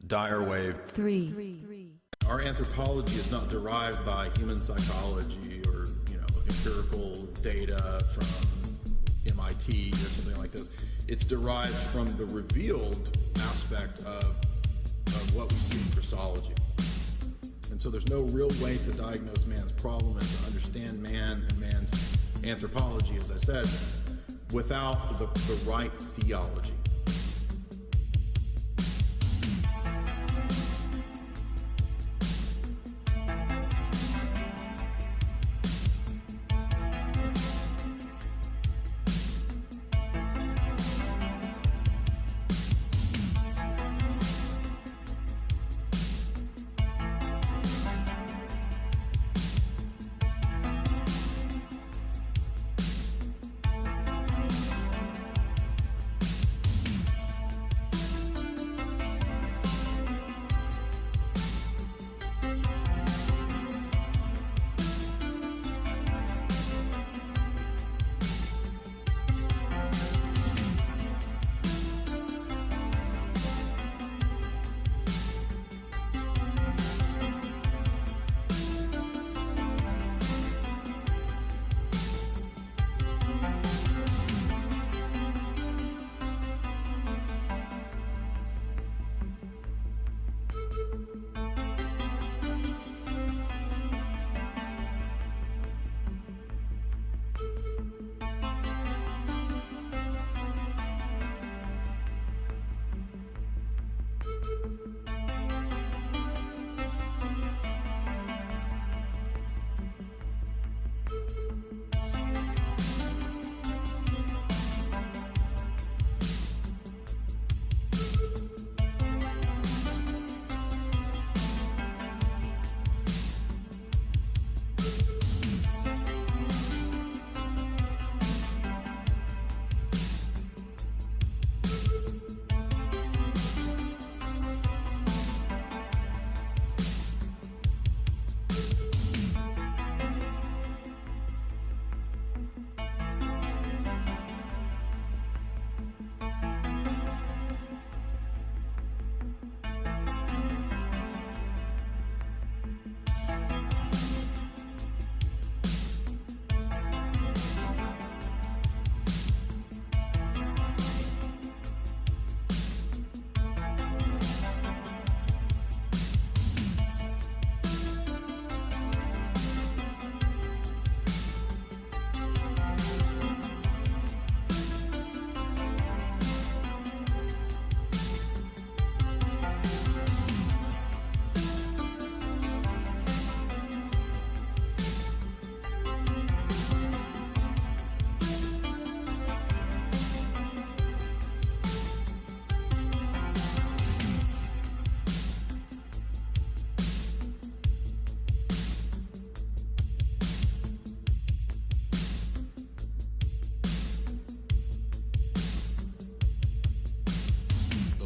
Dire Wave 3. Our anthropology is not derived by human psychology or, empirical data from MIT or something like this. It's derived from the revealed aspect of what we see in Christology. And so there's no real way to diagnose man's problem and to understand man and man's anthropology, as I said, without the right theology.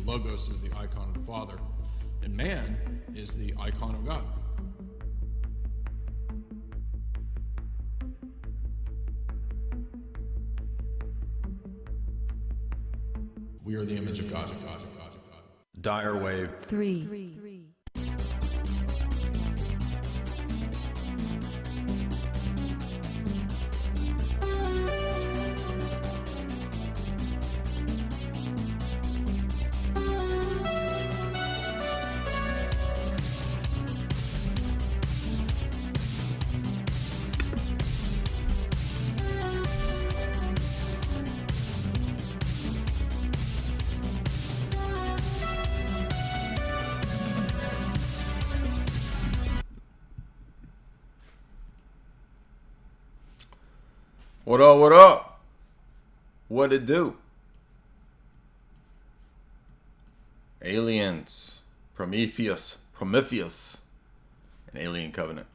Logos is the icon of the Father, and man is the icon of God. We are the image of God. Dire Wave 3. What up, what up? What it do? Aliens, Prometheus, an Alien Covenant.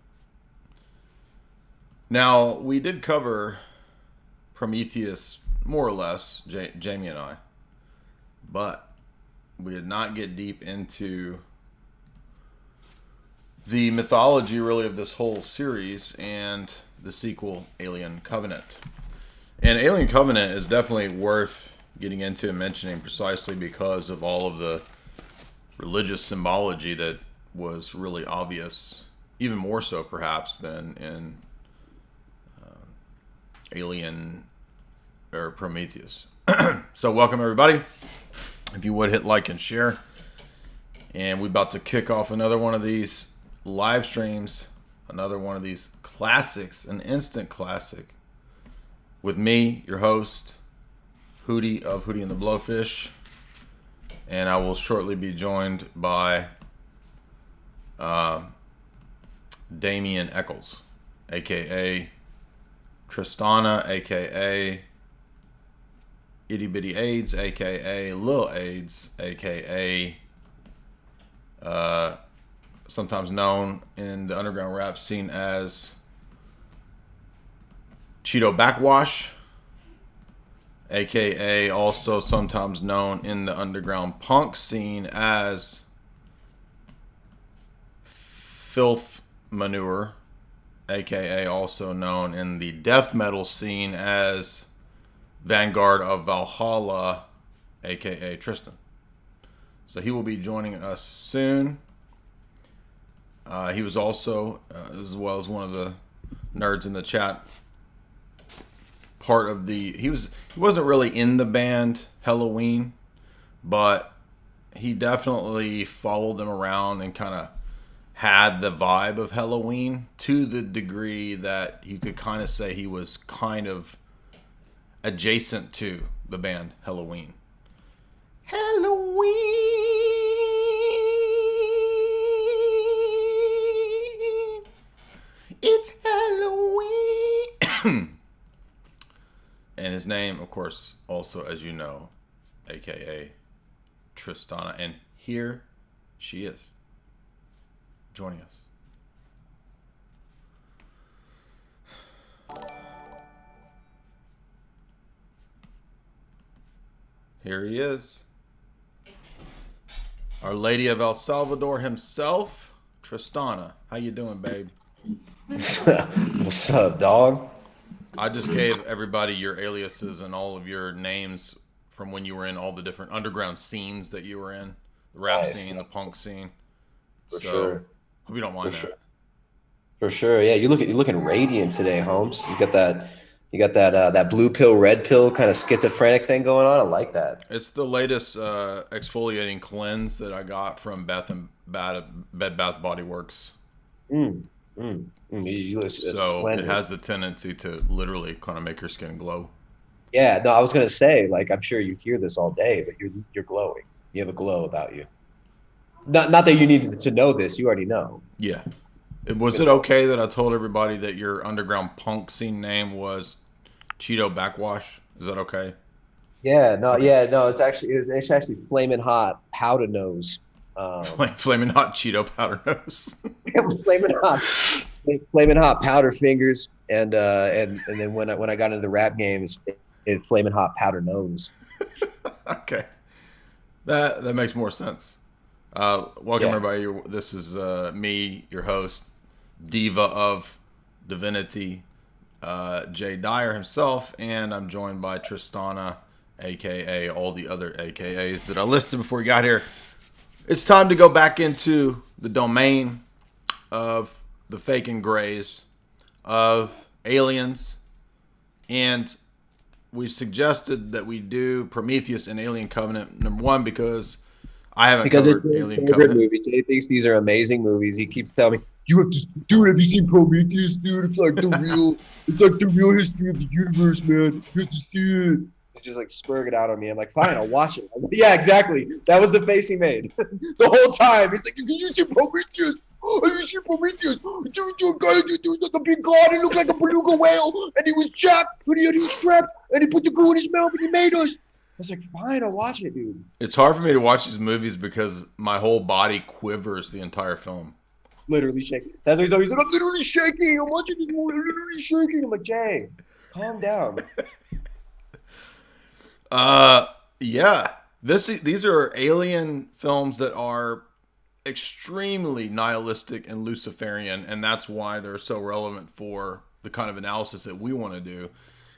Now, we did cover Prometheus, more or less, Jamie and I, but we did not get deep into the mythology, really, of this whole series and the sequel, Alien Covenant. And Alien Covenant is definitely worth getting into and mentioning precisely because of all of the religious symbology that was really obvious, even more so perhaps than in Alien or Prometheus. So welcome everybody. If you would hit like and share. And we're about to kick off another one of these live streams, another one of these classics, an instant classic, with me, your host, Hootie of Hootie and the Blowfish. And I will shortly be joined by Damien Eccles, aka Tristana, aka Itty Bitty AIDS, aka Lil AIDS, aka sometimes known in the underground rap scene as Cheeto Backwash, aka also sometimes known in the underground punk scene as Filth Manure, aka also known in the death metal scene as Vanguard of Valhalla, aka Tristan. So he will be joining us soon. He was also, as well as one of the nerds in the chat, part of the. He wasn't really in the band Halloween, but he definitely followed them around and kind of had the vibe of Halloween to the degree that you could kind of say he was kind of adjacent to the band Halloween. Halloween, it's Halloween. And his name, of course, also, as you know, aka Tristana. And here she is, joining us. Here he is. Our Lady of El Salvador himself, Tristana. How you doing, babe? What's up, dog? I just gave everybody your aliases and all of your names from when you were in all the different underground scenes that you were in. The rap scene, the punk scene. For sure. Hope you don't mind For that. sure. For sure. Yeah, you're looking radiant today, Holmes. You got that blue pill, red pill kind of schizophrenic thing going on. I like that. It's the latest exfoliating cleanse that I got from Bed Bath Body Works. You look So splendid. it has the tendency to literally kind of make your skin glow. Yeah, no, I was gonna say, like, I'm sure you hear this all day, but you're glowing. You have a glow about you. Not that you needed to know this. You already know. Yeah. Was it okay that I told everybody that your underground punk scene name was Cheeto Backwash? Is that okay? Yeah, no, It's actually Flamin' Hot Powder Nose. Flaming hot Cheeto powder nose. Flamin' Hot Powder Fingers, and then when I got into the rap game, it's Flamin' Hot Powder Nose. Okay, that makes more sense. Welcome everybody. This is me, your host, Diva of Divinity, Jay Dyer himself, and I'm joined by Tristana, aka all the other AKAs that I listed before we got here. It's time to go back into the domain of the fake and grays, of aliens, and we suggested that we do Prometheus and Alien Covenant, number one, because I haven't covered Alien Covenant. Movie. Jay thinks these are amazing movies. He keeps telling me, "You have to, dude. Have you seen Prometheus, dude? It's like the real history of the universe, man. You have to see it." He's just like spurring it out on me. I'm like, "Fine, I'll watch it." Like, yeah, exactly. That was the face he made the whole time. He's like, "Can you see Prometheus? Oh, you see Prometheus? Dude, guy, like a big god. He looked like a beluga whale, and he was jacked, and he had his strap, and he put the glue in his mouth, and he made us." I was like, "Fine, I'll watch it, dude." It's hard for me to watch these movies because my whole body quivers the entire film. Literally shaking. That's what he's like, "I'm literally shaking. I'm watching this movie. I'm literally shaking." I'm like, "Jay, calm down." Yeah. These are alien films that are extremely nihilistic and Luciferian, and that's why they're so relevant for the kind of analysis that we want to do.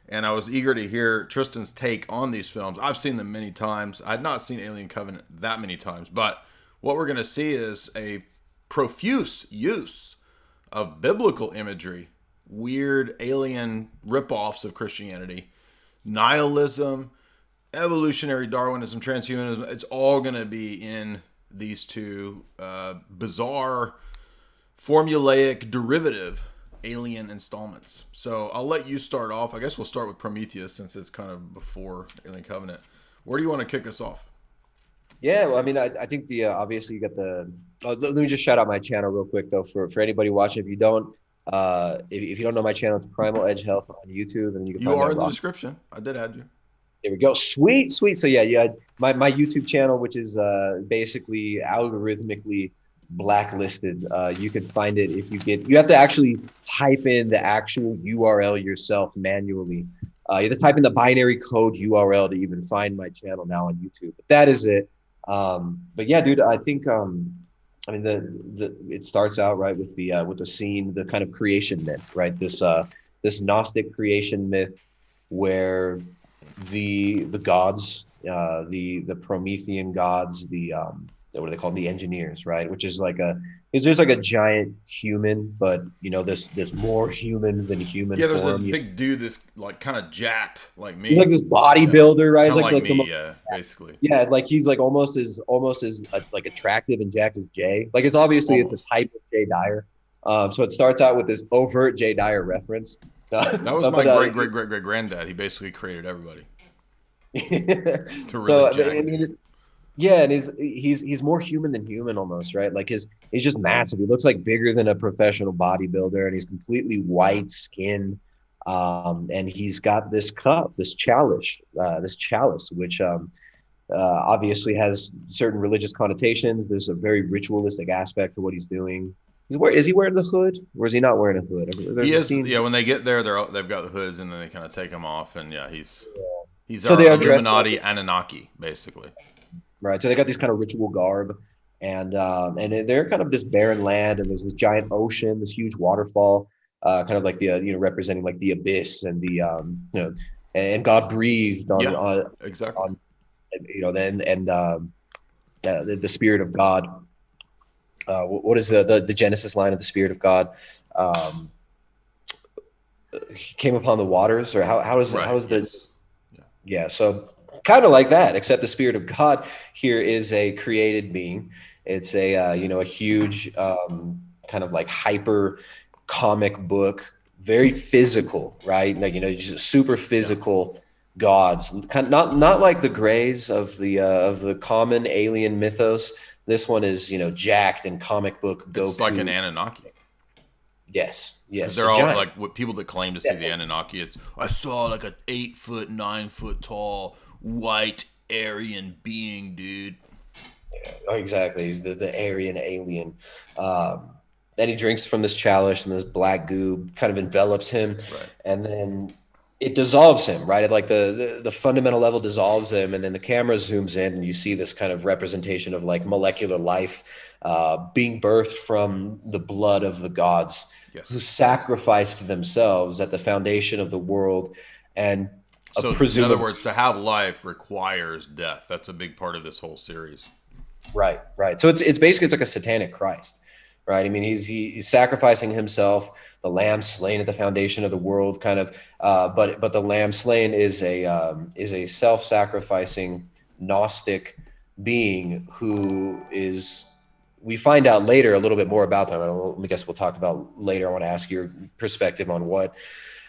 And I was eager to hear Tristan's take on these films. I've seen them many times. I had not seen Alien Covenant that many times, but what we're going to see is a profuse use of biblical imagery, weird alien ripoffs of Christianity, nihilism, evolutionary Darwinism, transhumanism. It's all going to be in these two bizarre, formulaic, derivative alien installments. So I'll let you start off. I guess we'll start with Prometheus since it's kind of before Alien Covenant. Where do you want to kick us off? Yeah, well, I mean, I think the obviously you got the. Let me just shout out my channel real quick though for anybody watching. If you don't, if you don't know my channel, it's Primal Edge Health on YouTube, and you can. You are in the description. I did add you. There we go. Sweet. So yeah. My YouTube channel, which is basically algorithmically blacklisted. You can find it if you have to actually type in the actual URL yourself manually. You have to type in the binary code URL to even find my channel now on YouTube. But that is it. But yeah, dude, I think I mean it starts out right with the scene, the kind of creation myth, right? This Gnostic creation myth where the gods, the Promethean gods, what are they called? The engineers, right? Which is there's like a giant human, but this more human than human. Yeah, there's form. a big dude that's like kind of jacked like me. He's like this bodybuilder, right? Kind of like me, yeah, basically. Yeah, like he's like almost as like attractive and jacked as Jay. Like it's obviously it's a type of Jay Dyer. So it starts out with this overt Jay Dyer reference. That was my great granddad. He basically created everybody. So I mean, yeah, and he's more human than human almost, right? Like he's just massive. He looks like bigger than a professional bodybuilder, and he's completely white skinned. And he's got this cup, this chalice, which obviously has certain religious connotations. There's a very ritualistic aspect to what he's doing. Is he wearing the hood, or is he not wearing a hood? He is. Yeah, when they get there, they've got the hoods, and then they kind of take them off, and yeah, he's so our they are Illuminati Anunnaki, basically. Right, so they got these kind of ritual garb, and they're kind of this barren land, and there's this giant ocean, this huge waterfall, kind of like the representing like the abyss, and the and God breathed on exactly on the spirit of God. What is the Genesis line of the spirit of God? He came upon the waters, or how is the yes. yeah, so kind of like that, except the spirit of God here is a created being. It's a huge kind of like hyper comic book, very physical, right? Like just super physical gods, kind of not like the Greys of the common alien mythos. This one is jacked and comic book. It's like an Anunnaki. Yes. They're all like what people that claim to see the Anunnaki. I saw like an 8 foot, 9 foot tall white Aryan being, dude. Yeah, exactly. He's the Aryan alien. Then he drinks from this chalice, and this black goo kind of envelops him, right. And then it dissolves him, right? At like the fundamental level dissolves him, and then the camera zooms in, and you see this kind of representation of like molecular life being birthed from the blood of the gods, yes, who sacrificed themselves at the foundation of the world. And so in other words, to have life requires death. That's a big part of this whole series. Right. So it's basically, it's like a satanic Christ, right? I mean, he's sacrificing himself, the lamb slain at the foundation of the world, kind of. But the lamb slain is a self-sacrificing Gnostic being who is. We find out later a little bit more about them. I guess we'll talk about later. I want to ask your perspective on what.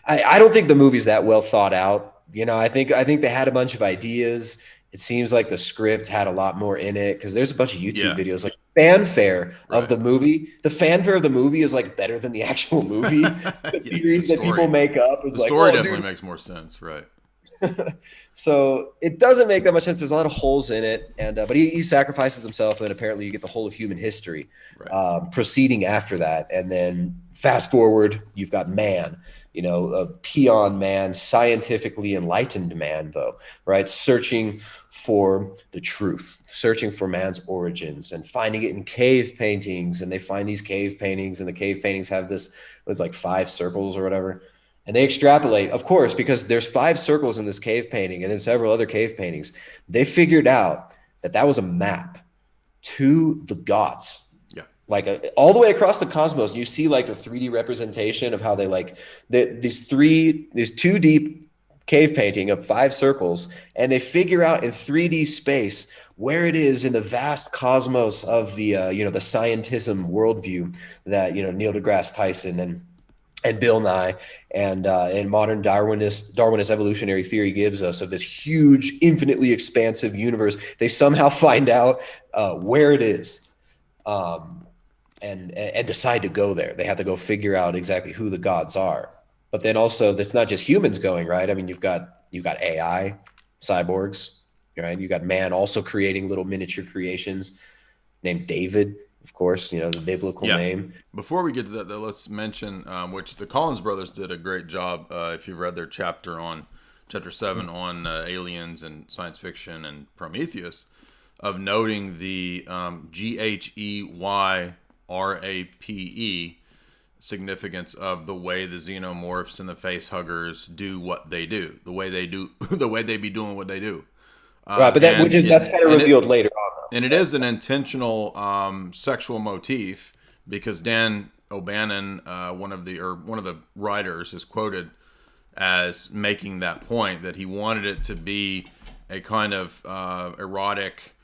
I don't think the movie's that well thought out. I think they had a bunch of ideas. It seems like the script had a lot more in it because there's a bunch of YouTube videos, like fanfare of the movie. The fanfare of the movie is like better than the actual movie. The theories that people make up is the like, story definitely makes more sense, right? So it doesn't make that much sense. There's a lot of holes in it, and but he sacrifices himself, and then apparently you get the whole of human history proceeding after that, and then fast forward, you've got man. A peon man, scientifically enlightened man, though, right? Searching for the truth, searching for man's origins and finding it in cave paintings. And they find these cave paintings, and the cave paintings have this, it's like 5 circles or whatever. And they extrapolate, of course, because there's 5 circles in this cave painting and then several other cave paintings. They figured out that was a map to the gods. Yeah. Like all the way across the cosmos, you see like the 3D representation of how they like these 2D cave painting of 5 circles, and they figure out in 3D space where it is in the vast cosmos of the the scientism worldview that Neil deGrasse Tyson and Bill Nye and modern Darwinist evolutionary theory gives us of this huge, infinitely expansive universe. They somehow find out where it is. And decide to go there. They have to go figure out exactly who the gods are. But then also, it's not just humans going, right? I mean, you've got AI, cyborgs, right? You got man also creating little miniature creations named David, of course, the biblical name. Before we get to that, though, let's mention which the Collins brothers did a great job. If you've read their chapter 7 on aliens and science fiction and Prometheus, of noting the GHEYRAPE significance of the way the xenomorphs and the face huggers do what they do, the way they be doing what they do. Right, but that's kind of revealed later on, though. And it is an intentional sexual motif, because Dan O'Bannon, one of the writers, is quoted as making that point, that he wanted it to be a kind of erotic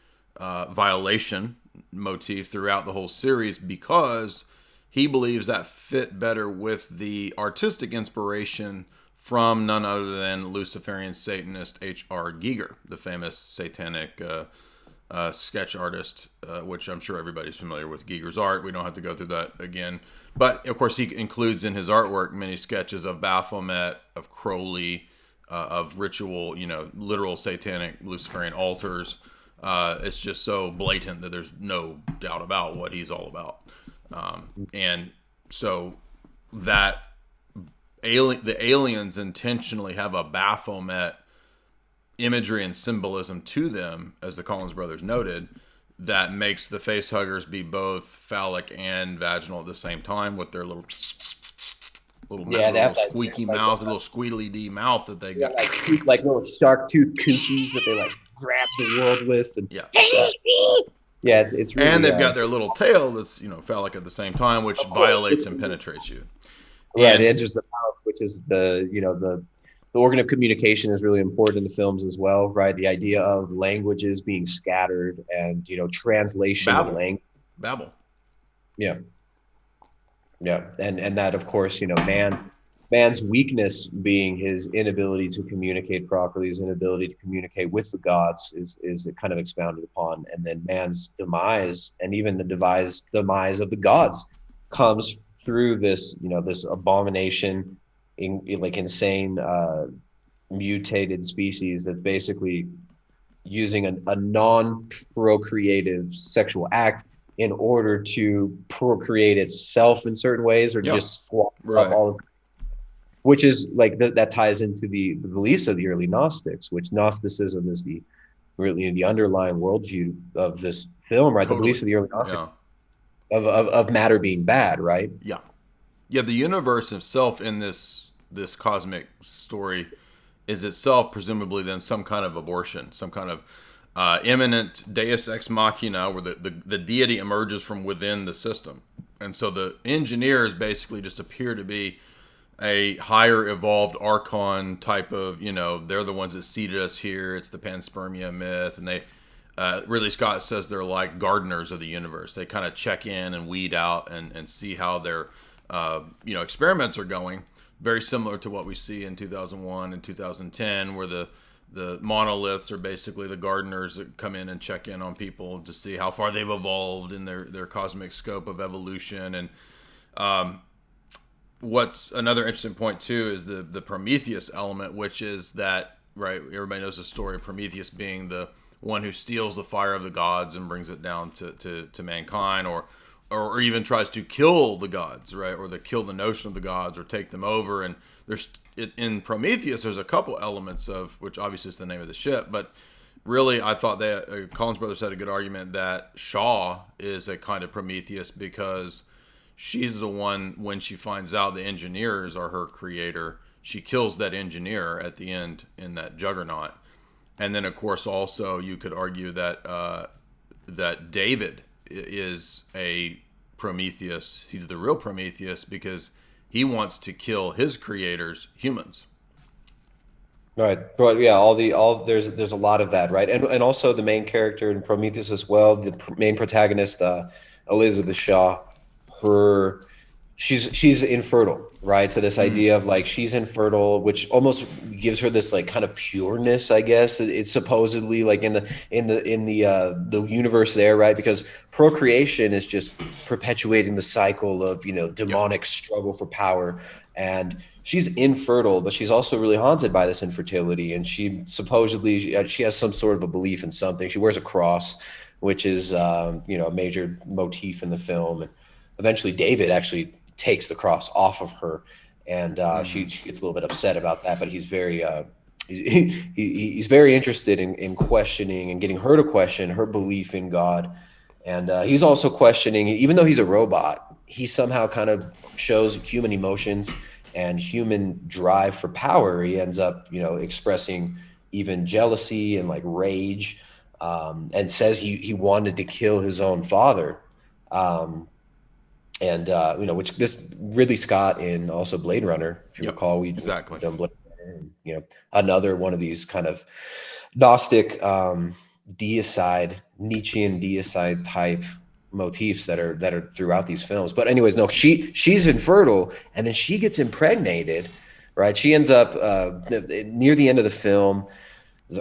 violation motif throughout the whole series, because he believes that fit better with the artistic inspiration from none other than Luciferian Satanist H.R. Giger, the famous satanic sketch artist, which I'm sure everybody's familiar with Giger's art. We don't have to go through that again. But, of course, he includes in his artwork many sketches of Baphomet, of Crowley, of ritual, literal satanic Luciferian altars. It's just so blatant that there's no doubt about what he's all about. And so that the aliens intentionally have a Baphomet imagery and symbolism to them, as the Collins brothers noted, that makes the face huggers be both phallic and vaginal at the same time, with their little squeaky mouth, a little squealy D mouth that they got, like little shark tooth coochies that they like grab the world with, and it's really, and they've got their little tail that's phallic at the same time, which violates and penetrates you. Right, it enters the mouth, which is the organ of communication, is really important in the films as well, right? The idea of languages being scattered and translation of language. Babel. Yeah, and that, of course, man's weakness being his inability to communicate properly, his inability to communicate with the gods is kind of expounded upon, and then man's demise, and even the demise of the gods, comes through this this abomination, insane mutated species that's basically using a non-procreative sexual act in order to procreate itself in certain ways, or just swap up all of, which is like that ties into the beliefs of the early Gnostics, which Gnosticism is the underlying worldview of this film, right? Totally. The beliefs of the early Gnostics of matter being bad, right? Yeah. The universe itself in this cosmic story is itself presumably then some kind of abortion, some kind of imminent deus ex machina, where the deity emerges from within the system. And so the engineers basically just appear to be a higher evolved archon type of, they're the ones that seeded us here. It's the panspermia myth. And they, Ridley Scott says they're like gardeners of the universe. They kind of check in and weed out and see how their, experiments are going. Very similar to what we see in 2001 and 2010, where the monoliths are basically the gardeners that come in and check in on people to see how far they've evolved in their cosmic scope of evolution. And what's another interesting point too is the Prometheus element, which is that, right, everybody knows the story of Prometheus being the one who steals the fire of the gods and brings it down to mankind, or even tries to kill the gods, right, or kill the notion of the gods, or take them over. And in Prometheus, there's a couple elements of, which obviously is the name of the ship, but really I thought that Collins brothers had a good argument that Shaw is a kind of Prometheus, because she's the one, when she finds out the engineers are her creator, she kills that engineer at the end in that juggernaut. And then, of course, also you could argue that that David is a Prometheus. He's the real Prometheus because he wants to kill his creators, humans. Right, but yeah, there's a lot of that, right? And also the main character in Prometheus as well, the main protagonist, Elizabeth Shaw, her she's infertile, right? So this idea of like she's infertile, which almost gives her this like kind of pureness, I guess. It's supposedly like in the universe there, right? Because procreation is just perpetuating the cycle of, you know, demonic struggle for power. And she's infertile, but she's also really haunted by this infertility. And she supposedly she has some sort of a belief in something. She wears a cross, which is you know, a major motif in the film. And eventually David actually takes the cross off of her, and she gets a little bit upset about that. But he's very he's very interested in questioning and getting her to question her belief in God. And he's also questioning, even though he's a robot, he somehow kind of shows human emotions and human drive for power. He ends up, you know, expressing even jealousy and like rage, and says he wanted to kill his own father. And you know, which this Ridley Scott in also Blade Runner, if you recall, we exactly done Blade Runner, and, you know, another one of these kind of Gnostic deicide, Nietzschean deicide type motifs that are throughout these films. But anyways, no, she's infertile, and then she gets impregnated, right? She ends up near the end of the film,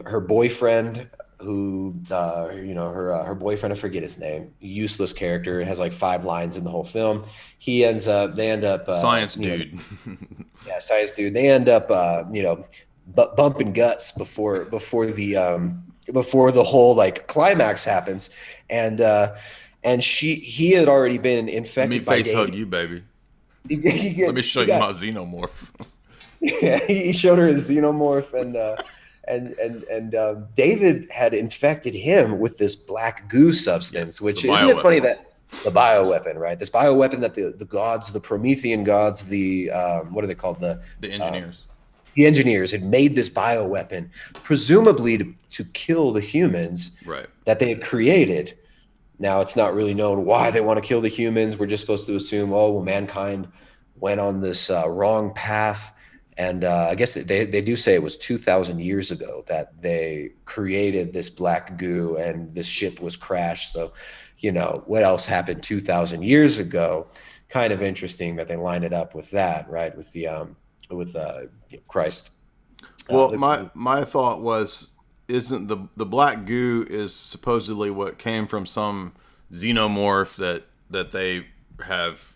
her boyfriend, who you know, her boyfriend, I forget his name, useless character, has like 5 lines in the whole film. They end up science dude. Yeah, science dude. They end up you know, bumping guts before the whole like climax happens. And he had already been infected. Let me face hug you, baby. Let me show you my xenomorph. Yeah, he showed her his xenomorph, and David had infected him with this black goo substance, which isn't it funny that the bioweapon, right? This bioweapon that the gods, the Promethean gods, the what are they called? The engineers. The engineers had made this bioweapon, presumably to kill the humans, right, that they had created. Now it's not really known why they want to kill the humans. We're just supposed to assume, oh, well, mankind went on this wrong path. And I guess they do say it was 2,000 years ago that they created this black goo and this ship was crashed. So, you know, what else happened 2,000 years ago? Kind of interesting that they line it up with that, right? With the Christ. Well, my thought was, isn't the black goo is supposedly what came from some xenomorph that they have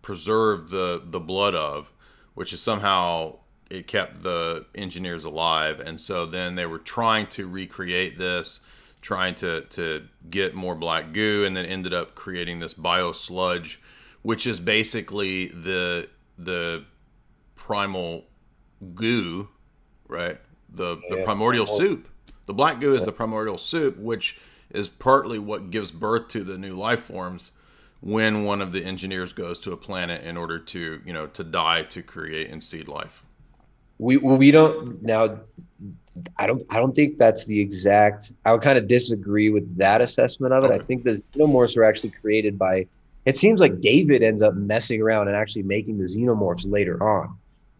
preserved the blood of, which is somehow it kept the engineers alive. And so then they were trying to recreate this, trying to get more black goo, and then ended up creating this bio sludge, which is basically the primal goo, right? The primordial soup. The black goo is the primordial soup, which is partly what gives birth to the new life forms when one of the engineers goes to a planet in order to, you know, to die to create and seed life. We don't now. I don't think that's the exact. I would kind of disagree with that assessment of it. Okay. I think the xenomorphs are actually created by. It seems like David ends up messing around and actually making the xenomorphs later on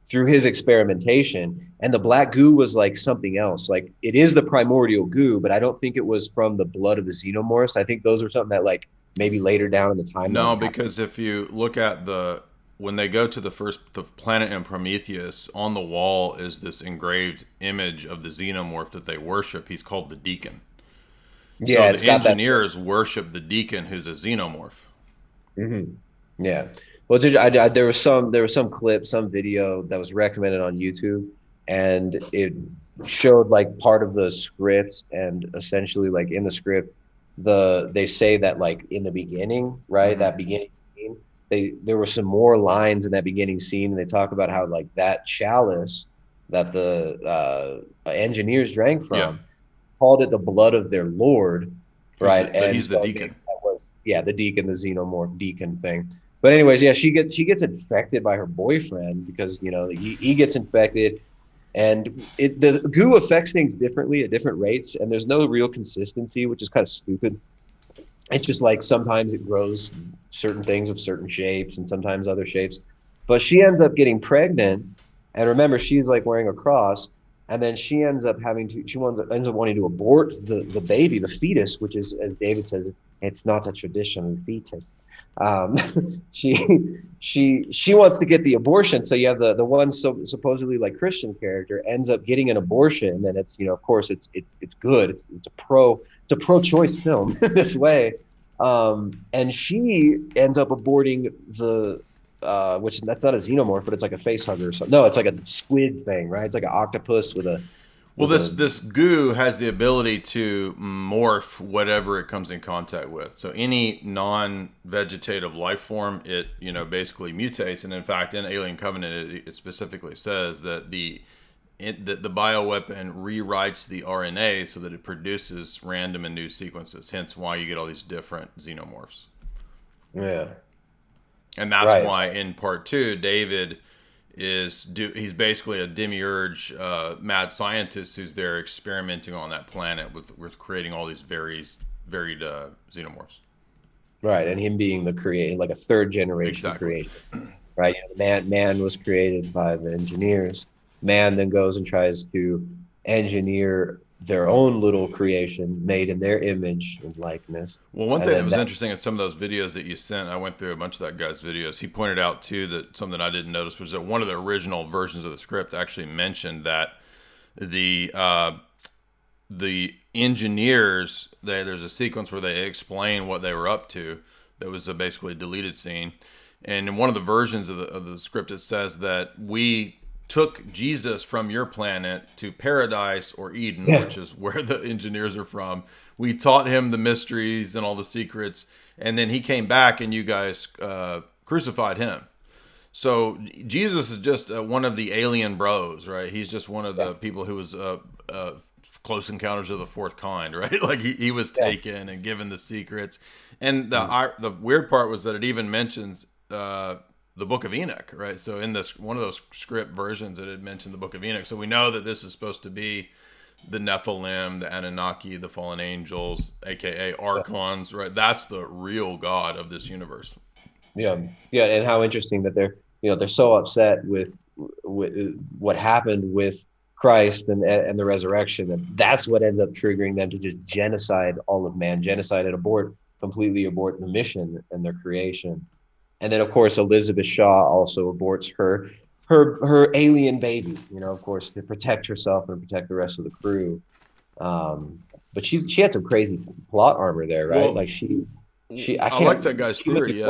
through his experimentation. And the black goo was like something else. Like it is the primordial goo, but I don't think it was from the blood of the xenomorphs. I think those are something that like maybe later down in the timeline. No, because if you look at when they go to the planet in Prometheus, on the wall is this engraved image of the xenomorph that they worship. He's called the Deacon. Yeah, so the engineers worship the Deacon, who's a xenomorph. Mm-hmm. Yeah. Well, there was some clip, some video that was recommended on YouTube, and it showed like part of the script, and essentially like in the script, they say that like in the beginning, right, mm-hmm. that beginning scene, there were some more lines in that beginning scene, and they talk about how like that chalice that the engineers drank from called it the blood of their Lord, right? He's the Deacon. That was the Deacon, the xenomorph Deacon thing. But anyways, yeah, she gets infected by her boyfriend because, you know, he gets infected, and the goo affects things differently at different rates, and there's no real consistency, which is kind of stupid. It's just like sometimes it grows certain things of certain shapes and sometimes other shapes. But she ends up getting pregnant. And remember, she's like wearing a cross. And then she ends up ends up wanting to abort the baby, the fetus, which is, as David says, it's not a traditional fetus. Um, she wants to get the abortion. So you have the one supposedly like Christian character ends up getting an abortion, and it's, of course it's good. It's a pro-choice film this way. And she ends up aborting the which that's not a xenomorph, but it's like a face hugger or something. No, it's like a squid thing, right? It's like an octopus with a. Well, this goo has the ability to morph whatever it comes in contact with. So any non-vegetative life form, it basically mutates. And in fact, in Alien Covenant, it specifically says that the bioweapon rewrites the RNA so that it produces random and new sequences. Hence, why you get all these different xenomorphs. Yeah. And that's why in part 2, David he's basically a demiurge, mad scientist who's there experimenting on that planet with creating all these varied xenomorphs. Right, and him being the creator, like a third generation creator. Right, man was created by the engineers. Man then goes and tries to engineer their own little creation made in their image and likeness. Well, one thing that was interesting in some of those videos that you sent, I went through a bunch of that guy's videos. He pointed out too that something I didn't notice was that one of the original versions of the script actually mentioned that the engineers, there's a sequence where they explain what they were up to. That was basically a deleted scene, and in one of the versions of the script, it says that we took Jesus from your planet to paradise or Eden, which is where the engineers are from. We taught him the mysteries and all the secrets, and then he came back and you guys crucified him. So Jesus is just one of the alien bros, right? He's just one of the people who was Close Encounters of the Fourth Kind, right? Like he was taken and given the secrets. And the weird part was that it even mentions the Book of Enoch, right? So in this one of those script versions, it had mentioned the Book of Enoch. So we know that this is supposed to be the Nephilim, the Anunnaki, the fallen angels, aka archons, right? That's the real God of this universe. Yeah, and how interesting that they're so upset with what happened with Christ and the resurrection, that's what ends up triggering them to just genocide all of man, genocide and completely abort the mission and their creation. And then, of course, Elizabeth Shaw also aborts her alien baby, of course, to protect herself and protect the rest of the crew. But she had some crazy plot armor there, right? Well, I like that guy's theory,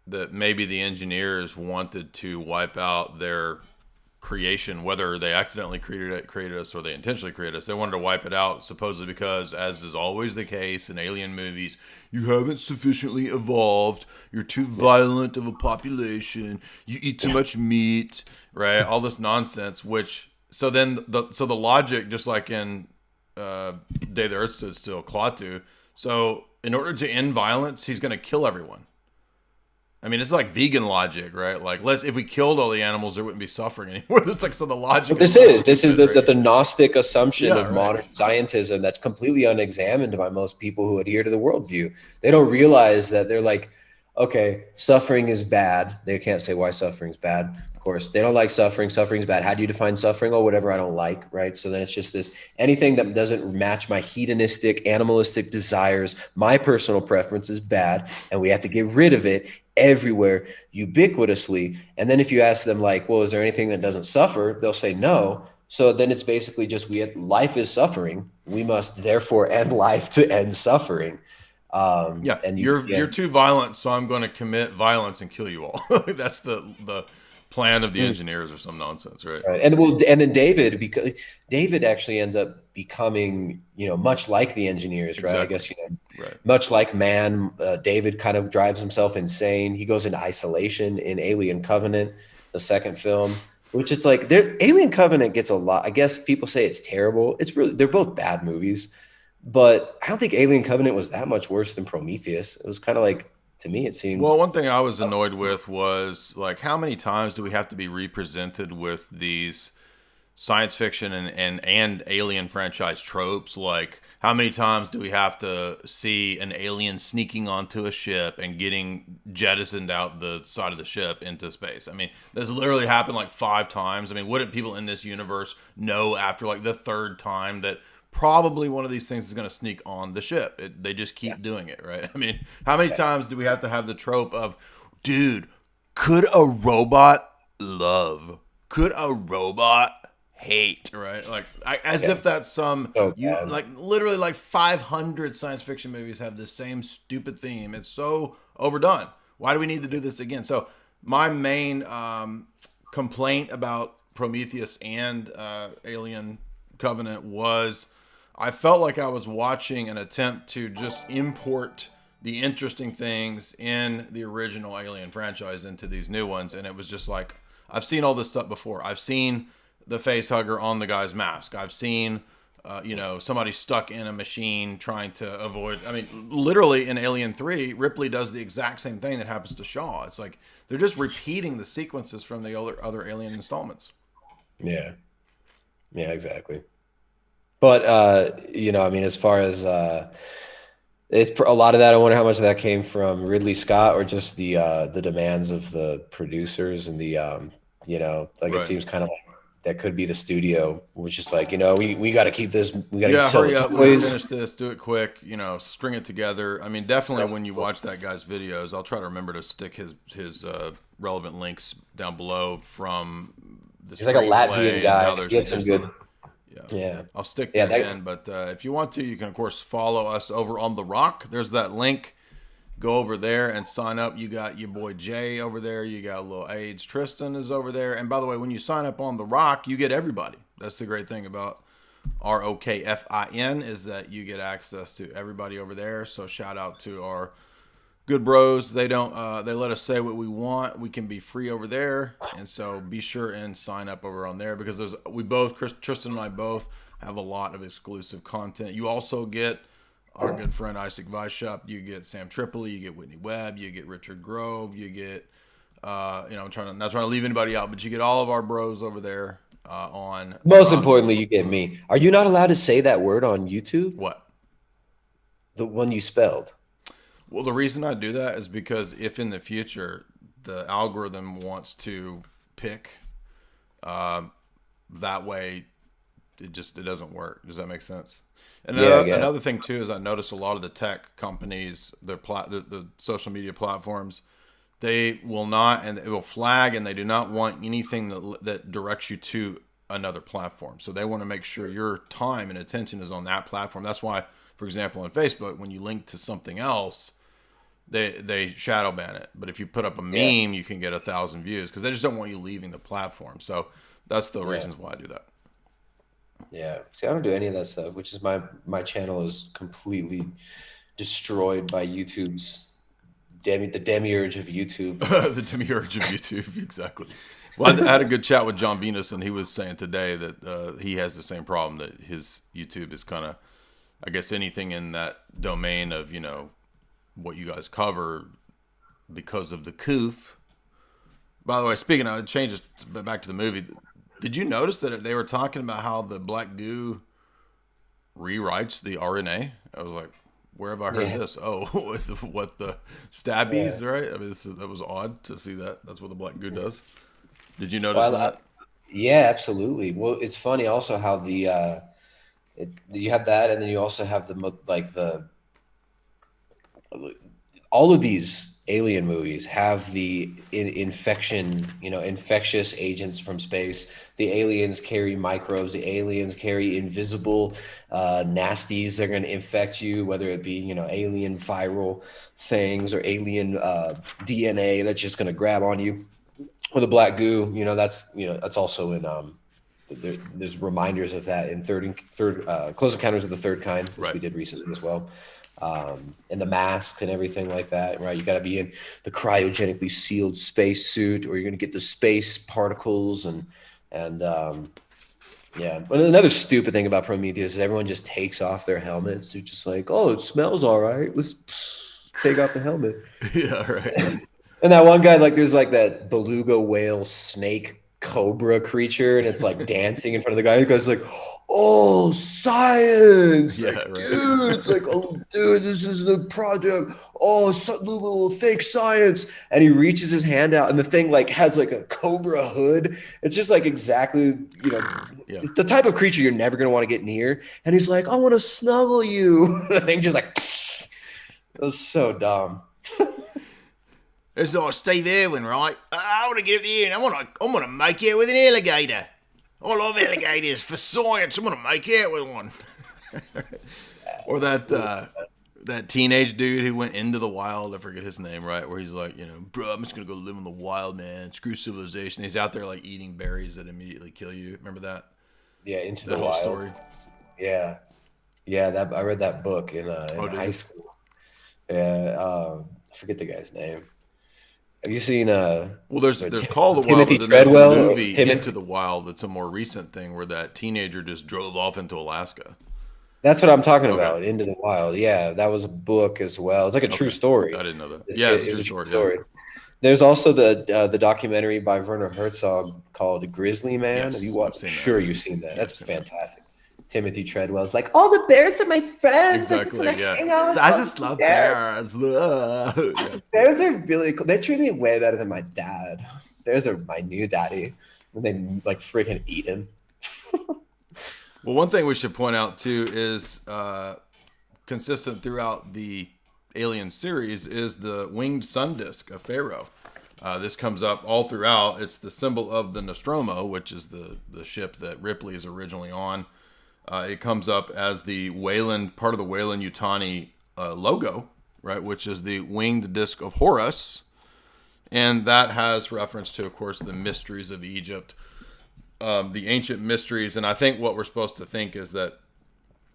that maybe the engineers wanted to wipe out their creation, whether they accidentally created us or they intentionally created us. They wanted to wipe it out, supposedly because, as is always the case in alien movies, you haven't sufficiently evolved, you're too violent of a population, you eat too much meat, right? All this nonsense, so the logic, just like in Day the Earth Stood Still, Klaatu, so in order to end violence, he's going to kill everyone. I mean, it's like vegan logic, right? Like, if we killed all the animals, there wouldn't be suffering anymore. It's like, so the logic. This is the Gnostic assumption of modern scientism that's completely unexamined by most people who adhere to the worldview. They don't realize that they're like, okay, suffering is bad. They can't say why suffering is bad. Of course, they don't like suffering. Suffering's bad. How do you define suffering? Oh, whatever I don't like, right? So then it's just anything that doesn't match my hedonistic, animalistic desires, my personal preference is bad, and we have to get rid of it everywhere ubiquitously. And then if you ask them like, well, is there anything that doesn't suffer? They'll say no. So then it's basically just life is suffering. We must therefore end life to end suffering. And you're too violent, so I'm going to commit violence and kill you all. That's the plan of the engineers or some nonsense, right? And then David, because David actually ends up becoming, much like the engineers, right? I guess, much like man, David kind of drives himself insane. He goes into isolation in Alien Covenant, the second film, which it's like Alien Covenant gets a lot. I guess people say it's terrible. They're both bad movies, but I don't think Alien Covenant was that much worse than Prometheus. It was kind of like, to me, it seems. Well, one thing I was annoyed with was, like, how many times do we have to be represented with these science fiction and alien franchise tropes. Like, how many times do we have to see an alien sneaking onto a ship and getting jettisoned out the side of the ship into space? I mean, this literally happened like 5 times. I mean, wouldn't people in this universe know after like the 3rd time that probably one of these things is going to sneak on the ship? They just keep doing it, right? I mean, how many times do we have to have the trope of, dude, could a robot love? Could a robot hate, right? Like, as if that's some, like literally like 500 science fiction movies have the same stupid theme. It's so overdone. Why do we need to do this again? So my main complaint about Prometheus and Alien Covenant was I felt like I was watching an attempt to just import the interesting things in the original Alien franchise into these new ones. And it was just like, I've seen all this stuff before. I've seen the face hugger on the guy's mask. I've seen, somebody stuck in a machine trying to avoid. I mean, literally in Alien 3, Ripley does the exact same thing that happens to Shaw. It's like they're just repeating the sequences from the other Alien installments. Yeah, exactly. But I mean, as far as it's a lot of that, I wonder how much of that came from Ridley Scott or just the demands of the producers and the It seems kind of like that could be the studio, which is like, we got to keep this. We got to hurry up, finish this, do it quick, string it together. I mean, definitely when you watch that guy's videos, I'll try to remember to stick his relevant links down below from the. He's like a Latvian guy. He had some good. Yeah. I'll stick that in. But if you want to, you can, of course, follow us over on The Rock. There's that link. Go over there and sign up. You got your boy Jay over there. You got little AIDS. Tristan is over there. And by the way, when you sign up on The Rock, you get everybody. That's the great thing about ROKFIN is that you get access to everybody over there. So shout out to our good bros. They don't. They let us say what we want. We can be free over there, and so be sure and sign up over on there because Tristan and I both have a lot of exclusive content. You also get our good friend Isaac Weishaupt. You get Sam Tripoli. You get Whitney Webb. You get Richard Grove. You get I'm not trying to leave anybody out, but you get all of our bros over there. Most importantly, you get me. Are you not allowed to say that word on YouTube? What? The one you spelled. Well, the reason I do that is because if in the future the algorithm wants to pick that way, it doesn't work. Does that make sense? And another thing too is I notice a lot of the tech companies, the social media platforms, they will not, and it will flag, and they do not want anything that directs you to another platform. So they want to make sure your time and attention is on that platform. That's why, for example, on Facebook, when you link to something else, they shadow ban it. But if you put up a meme, you can get 1,000 views because they just don't want you leaving the platform. So that's the reasons why I do that. Yeah. See, I don't do any of that stuff, which is my channel is completely destroyed by YouTube's the demiurge of YouTube. The demiurge of YouTube, exactly. Well, I had a good chat with John Venus, and he was saying today that he has the same problem, that his YouTube is kind of, I guess, anything in that domain of, what you guys cover because of the coof. By the way, speaking of, it changes back to the movie. Did you notice that they were talking about how the black goo rewrites the RNA? I was like, where have I heard this? Oh, with what the stabbies, right? I mean, that was odd to see that. That's what the black goo does. Did you notice that? Yeah, absolutely. Well, it's funny also how you have that, and then you also have all of these alien movies have the infection, infectious agents from space. The aliens carry microbes. The aliens carry invisible nasties. They're going to infect you, whether it be, alien viral things or alien DNA that's just going to grab on you. Or the black goo, that's also in there's reminders of that in third Close Encounters of the Third Kind, which we did recently as well. And the masks and everything like that, right? You got to be in the cryogenically sealed space suit, or you're going to get the space particles and yeah. But another stupid thing about Prometheus is everyone just takes off their helmets. They're just like, oh, it smells all right. Let's take off the helmet. Yeah, right. And that one guy, there's that beluga whale snake cobra creature, and it's like dancing in front of the guy. The guy's like, "Oh, science!" Yeah, Like, right. dude, it's like, "Oh, dude, this is the project. Oh, little fake science." And he reaches his hand out, and the thing like has like a cobra hood. It's just like exactly, Yeah. the type of creature you're never gonna want to get near. And he's like, "I want to snuggle you." The thing just like, it was so dumb. It's like Steve Irwin, right? I want to get up there and I want to make out with an alligator. I love alligators for science. I'm going to make out with one. Or that teenage dude who went into the wild. I forget his name, right? Where he's like, bro, I'm just going to go live in the wild, man. Screw civilization. He's out there like eating berries that immediately kill you. Remember that? Yeah, Into That the whole Wild. story. Yeah, yeah. I read that book in high school. Yeah, I forget the guy's name. Have you seen? Well, there's Call of the Wild, Timothy but then there's the Treadwell? movie Into the Wild. That's a more recent thing where that teenager just drove off into Alaska. That's what I'm talking Okay. about. Into the Wild. Yeah, that was a book as well. It's like a true story. I didn't know that. It's It's a a true short story. There's also the documentary by Werner Herzog called Grizzly Man. Yes, Have you I've watched? seen that. Sure, you've seen that. Yeah, That's I've seen that. fantastic. Timothy Treadwell's like, all the bears are my friends. I just Exactly. wanna Yeah. hang out I with just love bears. bears. Yeah. Bears are really cool. They treat me way better than my dad. Bears are my new daddy. When they like freaking eat him. Well, one thing we should point out too is consistent throughout the Alien series is the winged sun disk of Pharaoh. This comes up all throughout. It's the symbol of the Nostromo, which is the ship that Ripley is originally on. It comes up as the Wayland, part of the Weyland-Yutani logo, right, which is the winged disk of Horus. And that has reference to, of course, the mysteries of Egypt, the ancient mysteries. And I think what we're supposed to think is that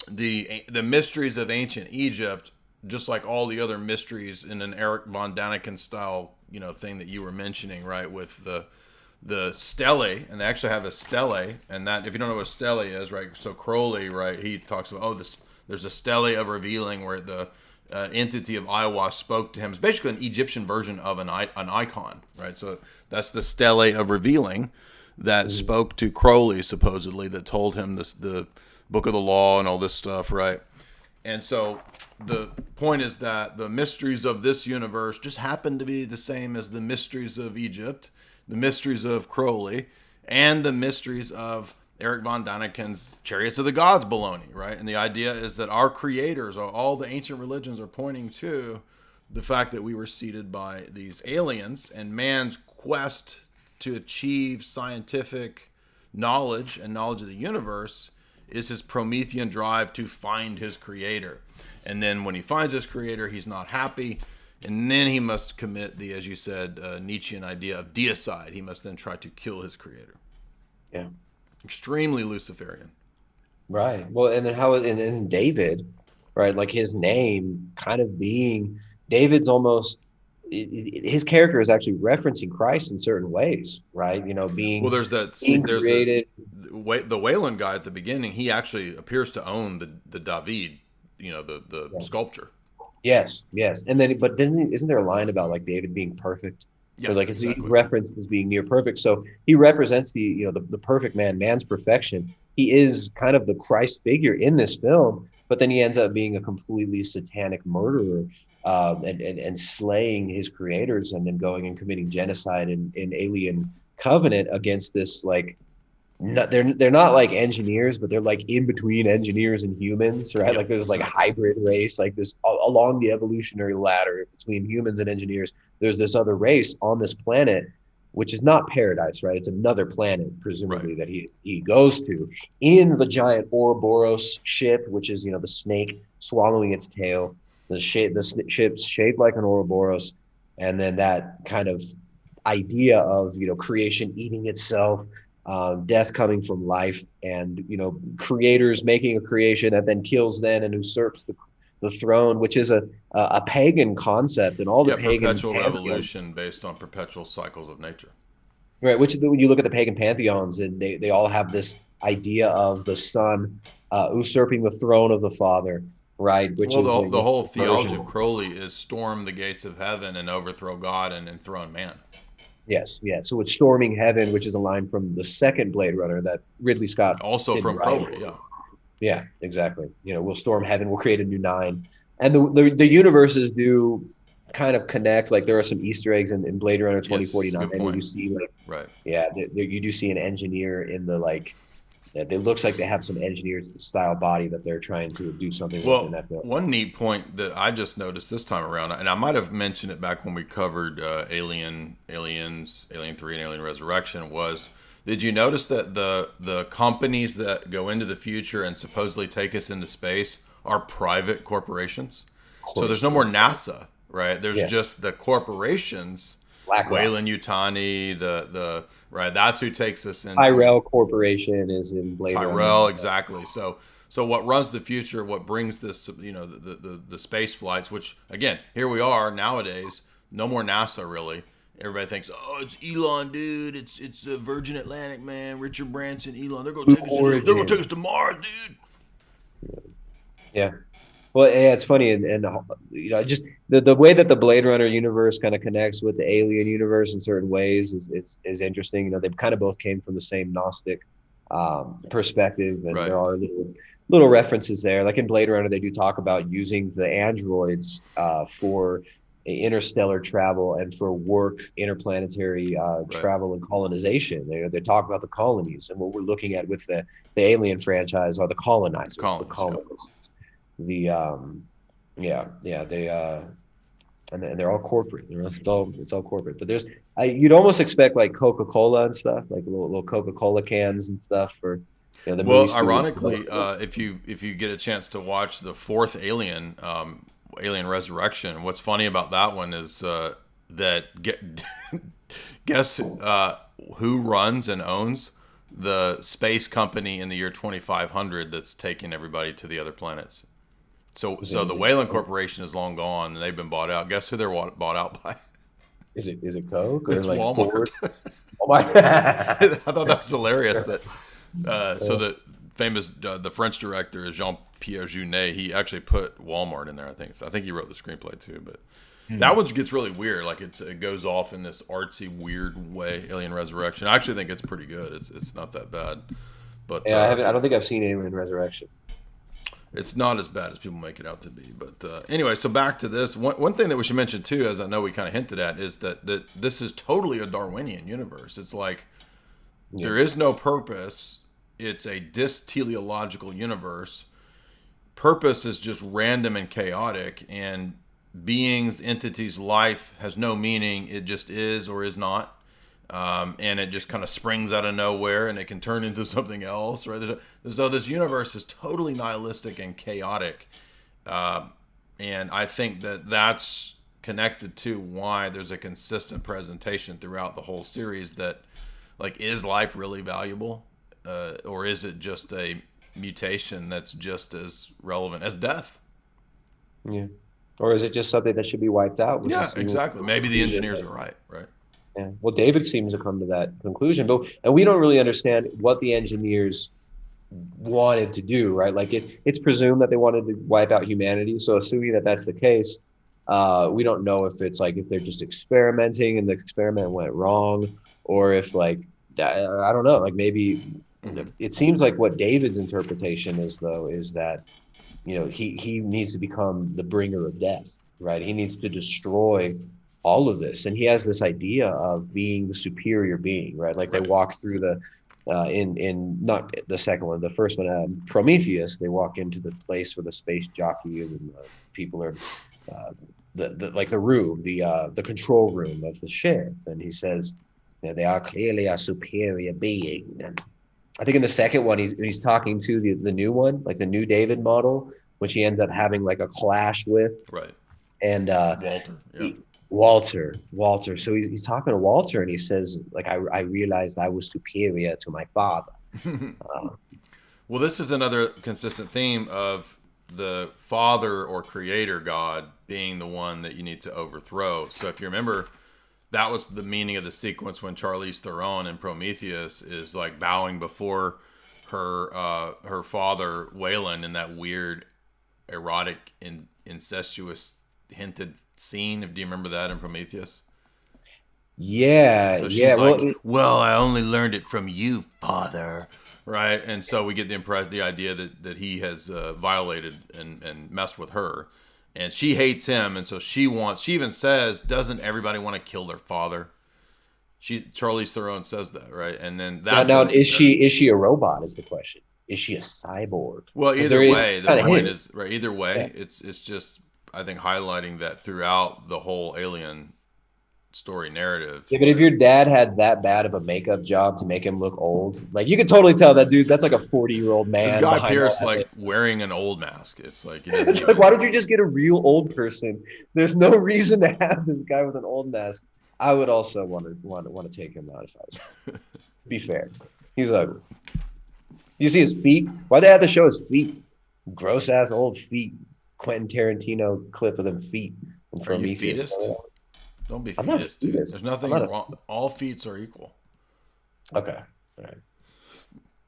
the mysteries of ancient Egypt, just like all the other mysteries in an Eric von Daniken style, thing that you were mentioning, right, with the stele, and they actually have a stele, and that, if you don't know what a stele is, right, so Crowley, right, he talks about, there's a stele of revealing where the entity of Iowa spoke to him. It's basically an Egyptian version of an icon, right? So that's the stele of revealing that spoke to Crowley, supposedly, that told him the book of the law and all this stuff, right? And so the point is that the mysteries of this universe just happen to be the same as the mysteries of Egypt, the mysteries of Crowley, and the mysteries of Eric von Daniken's Chariots of the Gods baloney, right? And the idea is that our creators, all the ancient religions, are pointing to the fact that we were seeded by these aliens, and man's quest to achieve scientific knowledge and knowledge of the universe is his Promethean drive to find his creator. And then when he finds his creator, he's not happy. And then he must commit the, as you said, Nietzschean idea of deicide. He must then try to kill his creator. Yeah. Extremely Luciferian. Right. Well, and then and then David, right? Like his name kind of being, David's almost, his character is actually referencing Christ in certain ways, right? Being, well, there's that, being there's created. The Wayland guy at the beginning, he actually appears to own the David, the sculpture. Yes. And then, but then isn't there a line about like David being perfect? Yeah, Or like exactly. he's referenced as being near perfect. So he represents the perfect man's perfection. He is kind of the Christ figure in this film, but then he ends up being a completely satanic murderer, and slaying his creators, and then going and committing genocide in Alien Covenant against this, like, they're not like engineers, but they're like in between engineers and humans, right? Yep, Like there's like a hybrid race, like this along the evolutionary ladder between humans and engineers. There's this other race on this planet, which is not paradise, right? It's another planet, presumably, that he goes to in the giant Ouroboros ship, which is, the snake swallowing its tail. The ship's shaped like an Ouroboros, and then that kind of idea of creation eating itself, death coming from life, and creators making a creation that then kills and usurps the throne, which is a pagan concept, and all the pagan perpetual revolution based on perpetual cycles of nature. Right, which when you look at the pagan pantheons, and they all have this idea of the son usurping the throne of the father, right? Which is the whole theology of Crowley is storm the gates of heaven and overthrow God and enthrone man. Yes, yeah. So it's storming heaven, which is a line from the second Blade Runner that Ridley Scott Also did from right. Cromer, yeah. Yeah, exactly. We'll storm heaven, we'll create a new nine. And the universes do kind of connect. Like there are some Easter eggs in Blade Runner 2049. Yes, good point. You see like, Right. yeah, you do see an engineer in the like, it looks like they have some engineers style body that they're trying to do something with in Well, that film. one neat point that I just noticed this time around, and I might have mentioned it back when we covered Alien 3 and Alien Resurrection, was did you notice that the companies that go into the future and supposedly take us into space are private corporations? So there's no more NASA, right? There's just the corporations. Weyland Yutani, the right. That's who takes us into Tyrell Corporation is in Blade Runner. Tyrell, exactly. So what runs the future? What brings this? The space flights. Which again, here we are nowadays. No more NASA, really. Everybody thinks, oh, it's Elon, dude. It's Virgin Atlantic, man. Richard Branson, Elon. They're gonna take us to Mars, dude. Yeah. Well, yeah, it's funny, and just the way that the Blade Runner universe kind of connects with the Alien universe in certain ways is interesting. They kind of both came from the same Gnostic perspective, and there are little references there. Like in Blade Runner, they do talk about using the androids for interstellar travel and for work, interplanetary travel and colonization. They talk about the colonies, and what we're looking at with the Alien franchise are the colonizers, the colonists. And they're all corporate. It's all corporate. But you'd almost expect like Coca-Cola and stuff, like little Coca-Cola cans and stuff for the well, ironically, if you get a chance to watch the fourth Alien Resurrection, what's funny about that one is guess who runs and owns the space company in the year 2500 that's taking everybody to the other planets. So the Weyland Corporation is long gone, and they've been bought out. Guess who they're bought out by? Is it Coke or it's like Walmart? Walmart. I thought that was hilarious. That so the famous the French director Jean-Pierre Jeunet, he actually put Walmart in there. I think he wrote the screenplay too. But that one gets really weird. Like it goes off in this artsy, weird way. Alien Resurrection. I actually think it's pretty good. It's not that bad. But yeah, I don't think I've seen Alien Resurrection. It's not as bad as people make it out to be. But anyway, so back to this. One thing that we should mention, too, as I know we kind of hinted at, is that this is totally a Darwinian universe. It's like there is no purpose. It's a dysteleological universe. Purpose is just random and chaotic. And beings, entities, life has no meaning. It just is or is not. And it just kind of springs out of nowhere, and it can turn into something else, right? So this universe is totally nihilistic and chaotic, and I think that's connected to why there's a consistent presentation throughout the whole series that, like, is life really valuable, or is it just a mutation that's just as relevant as death? Yeah, or is it just something that should be wiped out? Yeah, exactly. Maybe the engineers are right. Yeah. Well, David seems to come to that conclusion, and we don't really understand what the engineers wanted to do, right? Like it's presumed that they wanted to wipe out humanity. So assuming that that's the case, we don't know if it's like if they're just experimenting and the experiment went wrong, or if like I don't know, like maybe it seems like what David's interpretation is though is that he needs to become the bringer of death, right? He needs to destroy all of this, and he has this idea of being the superior being, right? Like they walk through the in not the second one, the first one, Prometheus. They walk into the place where the space jockey and people are the room, the control room of the ship, and he says they are clearly a superior being. And I think in the second one, he's talking to the new one, like the new David model, which he ends up having like a clash with, right? And Walter, yeah. Walter. So he's talking to Walter, and he says, like, I realized I was superior to my father. Well, this is another consistent theme of the father or creator God being the one that you need to overthrow. So if you remember, that was the meaning of the sequence when Charlize Theron in Prometheus is like bowing before her father Weyland in that weird, erotic, incestuous hinted scene. Do you remember that in Prometheus? Yeah, So yeah. she's like, Well, "Well, I only learned it from you, father." Right, and so we get the idea that he has violated and messed with her, and she hates him, and so she even says, "Doesn't everybody want to kill their father?" Charlize Theron says that, right, and then that's now is she a robot? Is the question? Is she a cyborg? well. Because Either there is way, the kind of point hint. is right. Either Yeah. way, it's just I think highlighting that throughout the whole Alien story narrative. Yeah, but if your dad had that bad of a makeup job to make him look old, like you could totally tell that dude, that's like a 40-year-old This man Guy behind all Pearce that like makeup. wearing an old mask. It's like he doesn't It's like, why even. don't you just get a real old person? There's no reason to have this guy with an old mask. I would also want to take him out if I was. To be fair, he's ugly. You see his feet? Why they have to show his feet? Gross ass old feet. Quentin Tarantino clip of them feet from Are you Prometheus. fetus? Don't be I'm not a fetus, dude. fetus. There's nothing I'm not a- wrong. All feet are equal. Okay, all right.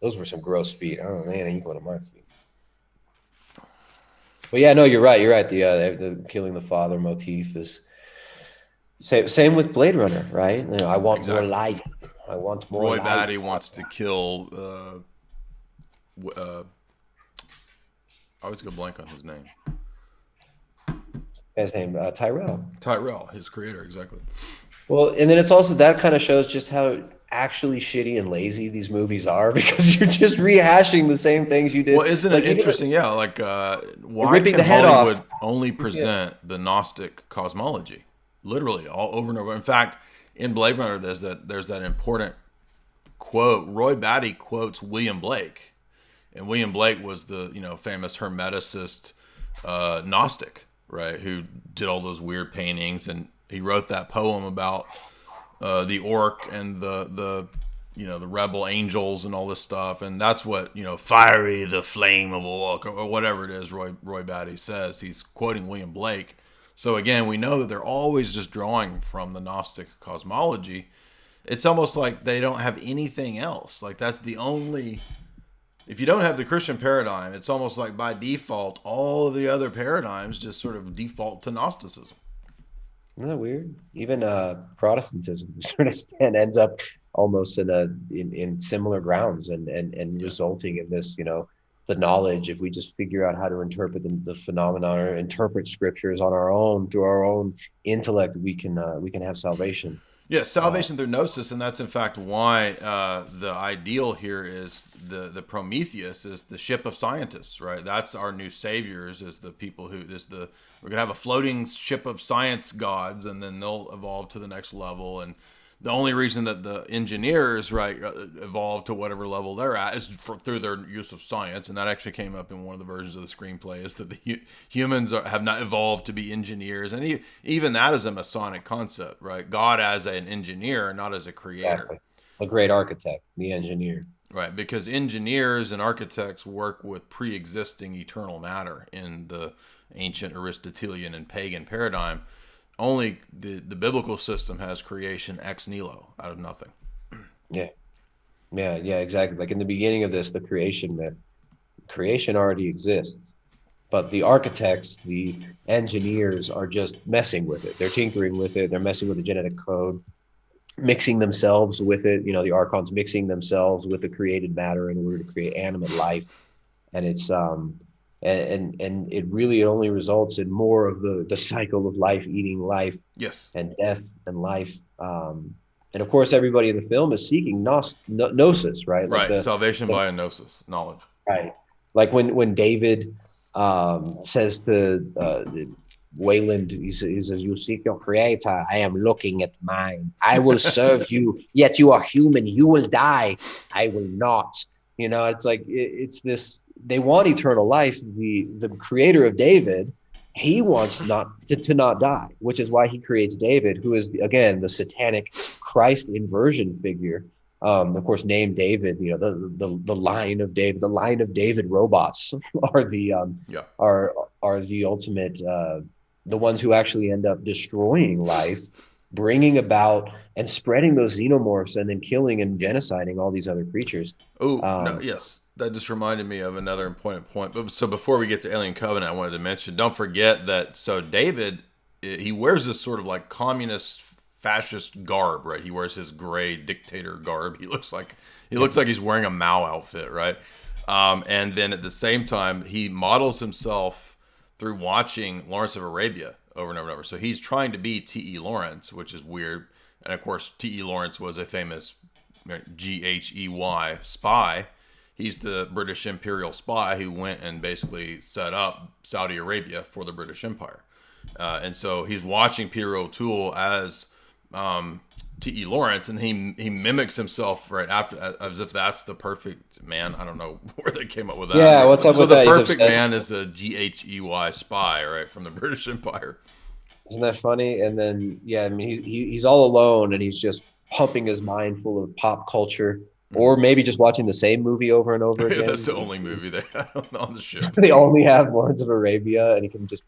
Those were some gross feet. Oh man, ain't equal to my feet. But yeah, no, you're right. You're right. The killing the father motif is same with Blade Runner, right? You know, I want Exactly. more life. I want more Roy life. Batty wants to kill. I always go blank on his name. His name Tyrell. Tyrell, his creator, exactly. Well, and then it's also that kind of shows just how actually shitty and lazy these movies are because you're just rehashing the same things you did. Well, isn't Like, it even interesting? Yeah, like why ripping can the head off. Hollywood only present the Gnostic cosmology, literally all over and over? In fact, in Blade Runner, there's that important quote. Roy Batty quotes William Blake, and William Blake was the famous Hermeticist Gnostic, right? Who did all those weird paintings, and he wrote that poem about the orc and the rebel angels and all this stuff, and that's what fiery the flame of a orc or whatever it is. Roy Batty says he's quoting William Blake. So again, we know that they're always just drawing from the Gnostic cosmology. It's almost like they don't have anything else. Like that's the only. If you don't have the Christian paradigm, it's almost like by default, all of the other paradigms just sort of default to Gnosticism. Isn't that weird? Even Protestantism to a certain extent ends up almost in similar grounds and resulting in this, the knowledge. If we just figure out how to interpret the phenomenon or interpret scriptures on our own through our own intellect, we can have salvation. Yeah, salvation through gnosis, and that's in fact why the ideal here is the Prometheus is the ship of scientists, right? That's our new saviors, is the people we're gonna have a floating ship of science gods, and then they'll evolve to the next level. And the only reason that the engineers, right, evolve to whatever level they're at is through their use of science, and that actually came up in one of the versions of the screenplay, is that the humans have not evolved to be engineers, and even that is a Masonic concept, right? God as an engineer, not as a creator. Exactly. The great architect, the engineer. Right, because engineers and architects work with pre-existing eternal matter in the ancient Aristotelian and pagan paradigm. Only the biblical system has creation ex nihilo, out of nothing. Yeah, exactly. Like in the beginning of this, the creation myth, creation already exists, but the architects, the engineers are just messing with it. They're tinkering with it. They're messing with the genetic code, mixing themselves with it. The archons mixing themselves with the created matter in order to create animate life. And it's and it really only results in more of the cycle of life eating life, Yes, and death and life. And of course, everybody in the film is seeking gnosis, right? Like right. Salvation by a gnosis, knowledge. right. Like when David says to Wayland, he says, "You seek your creator. I am looking at mine. I will serve you. Yet you are human. You will die. I will not." It's like it's this. They want eternal life. The creator of David, he wants not to not die, which is why he creates David, who is again the satanic Christ inversion figure. Of course, named David. The line of David. The line of David robots are the are the ultimate. The ones who actually end up destroying life, bringing about and spreading those xenomorphs, and then killing and genociding all these other creatures. Oh, no, yes. That just reminded me of another important point. But so before we get to Alien Covenant, I wanted to mention, don't forget that, so David, he wears this sort of like communist fascist garb, right? He wears his gray dictator garb. He looks like he's wearing a Mao outfit, right? And then at the same time, he models himself through watching Lawrence of Arabia over and over and over. So he's trying to be T.E. Lawrence, which is weird. And of course, T.E. Lawrence was a famous G-H-E-Y spy. He's the British imperial spy who went and basically set up Saudi Arabia for the British Empire. And so he's watching Peter O'Toole as T.E. Lawrence, and he mimics himself right after, as if that's the perfect man. I don't know where they came up with that. Yeah, what's up with that? So the perfect man is a G-H-E-Y spy, right, from the British Empire. Isn't that funny? And then, yeah, I mean, he's all alone, and he's just pumping his mind full of pop culture, or maybe just watching the same movie over and over again. That's the only movie they have on the ship. They only have Lawrence of Arabia, and he can just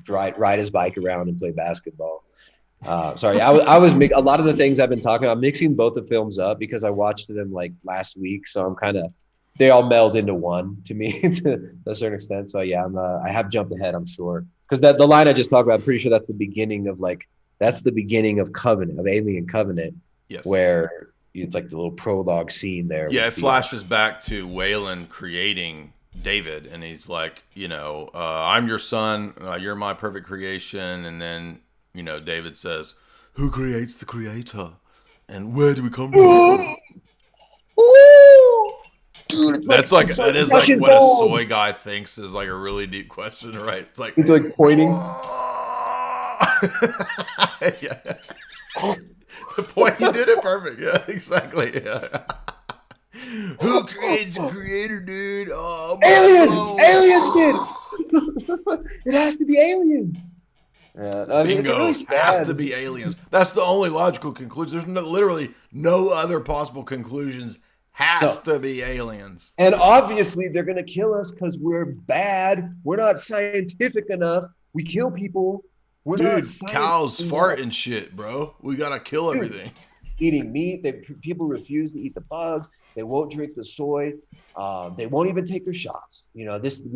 ride his bike around and play basketball. Sorry, I was a lot of the things I've been talking about. I'm mixing both the films up because I watched them like last week, so I'm kind of, they all meld into one to me to a certain extent. So yeah, I have jumped ahead, I'm sure, because the line I just talked about, I'm pretty sure that's the beginning of Covenant, of Alien Covenant. Yes. Where it's like the little prologue scene there. Yeah, it flashes back to Wayland creating David, and he's like, I'm your son, you're my perfect creation, and then David says, "Who creates the creator, and where do we come from?" Dude, that is like what a soy guy thinks is like a really deep question, right? It's like he's like pointing. Yeah. The point, you did it perfect. Yeah, exactly. Yeah. Who creates the creator, dude? Oh, Aliens did. It has to be aliens. Bingo. Really has to be aliens. That's the only logical conclusion. There's literally no other possible conclusions. Has to be aliens. And obviously they're going to kill us because we're bad. We're not scientific enough. We kill people. We're Dude, cows fart and shit, bro. We got to kill everything. Eating meat. People refuse to eat the bugs. They won't drink the soy. They won't even take their shots. We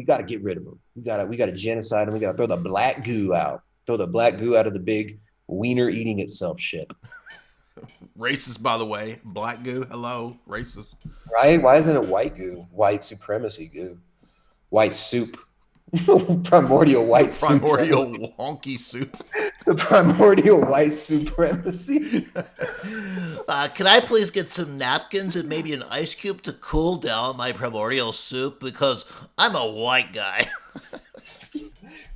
got to get rid of them. We got to genocide them. We got to throw the black goo out. Throw the black goo out of the big wiener eating itself shit. Racist, by the way. Black goo. Hello. Racist. Right? Why isn't it white goo? White supremacy goo. White soup. Primordial white soup. Primordial wonky soup. The primordial white supremacy. Can I please get some napkins and maybe an ice cube to cool down my primordial soup, because I'm a white guy.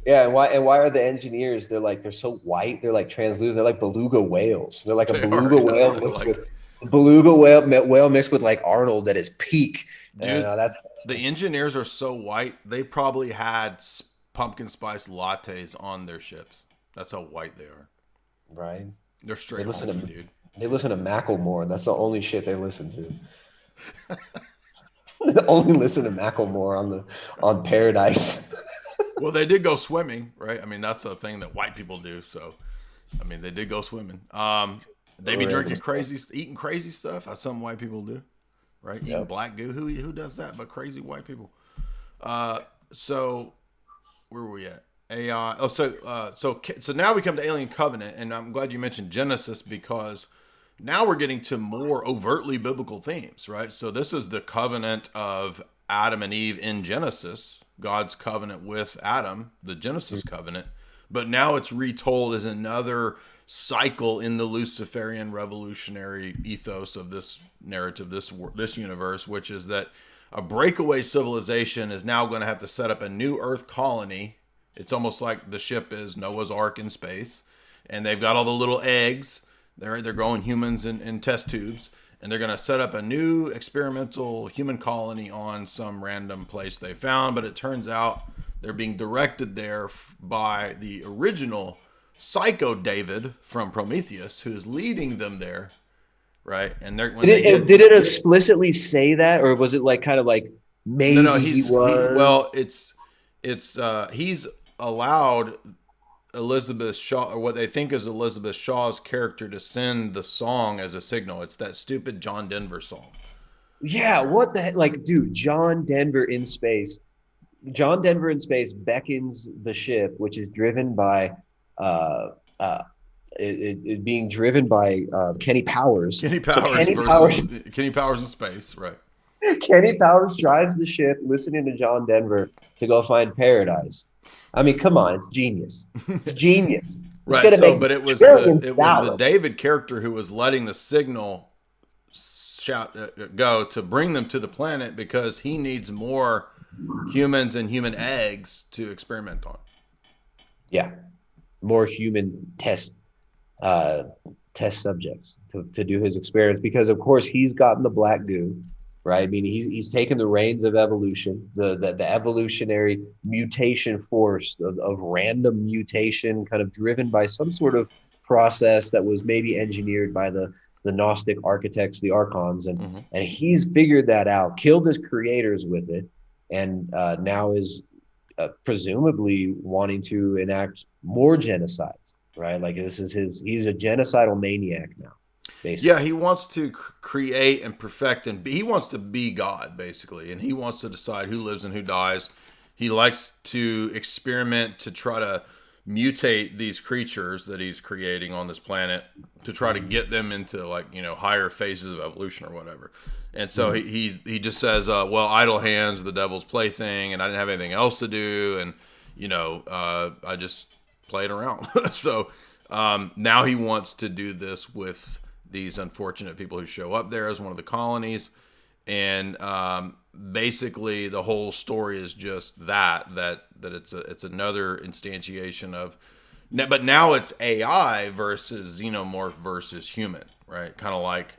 Yeah, and why are the engineers? They're so white. They're like translucent. They're like beluga whales. They're like a beluga whale mixed with whale mixed with like Arnold at his peak. Dude, the engineers are so white. They probably had pumpkin spice lattes on their ships. That's how white they are. Right. They're straight honky, dude. They listen to Macklemore. That's the only shit they listen to. They only listen to Macklemore on Paradise. Well, they did go swimming, right? I mean, that's a thing that white people do. So, I mean, they did go swimming. They be drinking eating crazy stuff. That's something white people do, right? Yep. Eating black goo. Who does that but crazy white people? So where were we at? AI. So now we come to Alien Covenant, and I'm glad you mentioned Genesis, because now we're getting to more overtly biblical themes, right? So this is the covenant of Adam and Eve in Genesis, God's covenant with Adam, the Genesis covenant, but now it's retold as another cycle in the Luciferian revolutionary ethos of this narrative, this universe, which is that a breakaway civilization is now going to have to set up a new Earth colony. It's almost like the ship is Noah's Ark in space, and they've got all the little eggs. They're growing humans in test tubes, and they're going to set up a new experimental human colony on some random place they found. But it turns out they're being directed there by the original Psycho David from Prometheus, who's leading them there, right? And did it explicitly say that, or was it like kind of like maybe? No, he's allowed Elizabeth Shaw, or what they think is Elizabeth Shaw's character, to send the song as a signal. It's that stupid John Denver song. Yeah, what the heck? Like, dude, John Denver in space beckons the ship, which is driven by it being driven by Kenny Powers. Kenny So Powers Kenny versus Kenny Powers in space, right? Kenny Powers drives the ship, listening to John Denver to go find paradise. I mean, come on, it's genius. It's genius. Right. So, but it was the David character who was letting the signal go to bring them to the planet because he needs more humans and human eggs to experiment on. Yeah, more human test subjects to do his experiments because, of course, he's gotten the black goo. Right. I mean, he's taken the reins of evolution, the evolutionary mutation force of random mutation, kind of driven by some sort of process that was maybe engineered by the Gnostic architects, the archons. And he's figured that out, killed his creators with it, and now is presumably wanting to enact more genocides. Right. Like he's a genocidal maniac now. Basically. Yeah, he wants to create and perfect, and he wants to be God, basically, and he wants to decide who lives and who dies. He likes to experiment to try to mutate these creatures that he's creating on this planet to try to get them into, like, you know, higher phases of evolution or whatever. And so he just says, well, idle hands are the devil's plaything, and I didn't have anything else to do, and, you know, I just played around. So now he wants to do this with these unfortunate people who show up there as one of the colonies. And basically the whole story is just that it's another instantiation of, but now it's AI versus xenomorph versus human, right? Kind of like,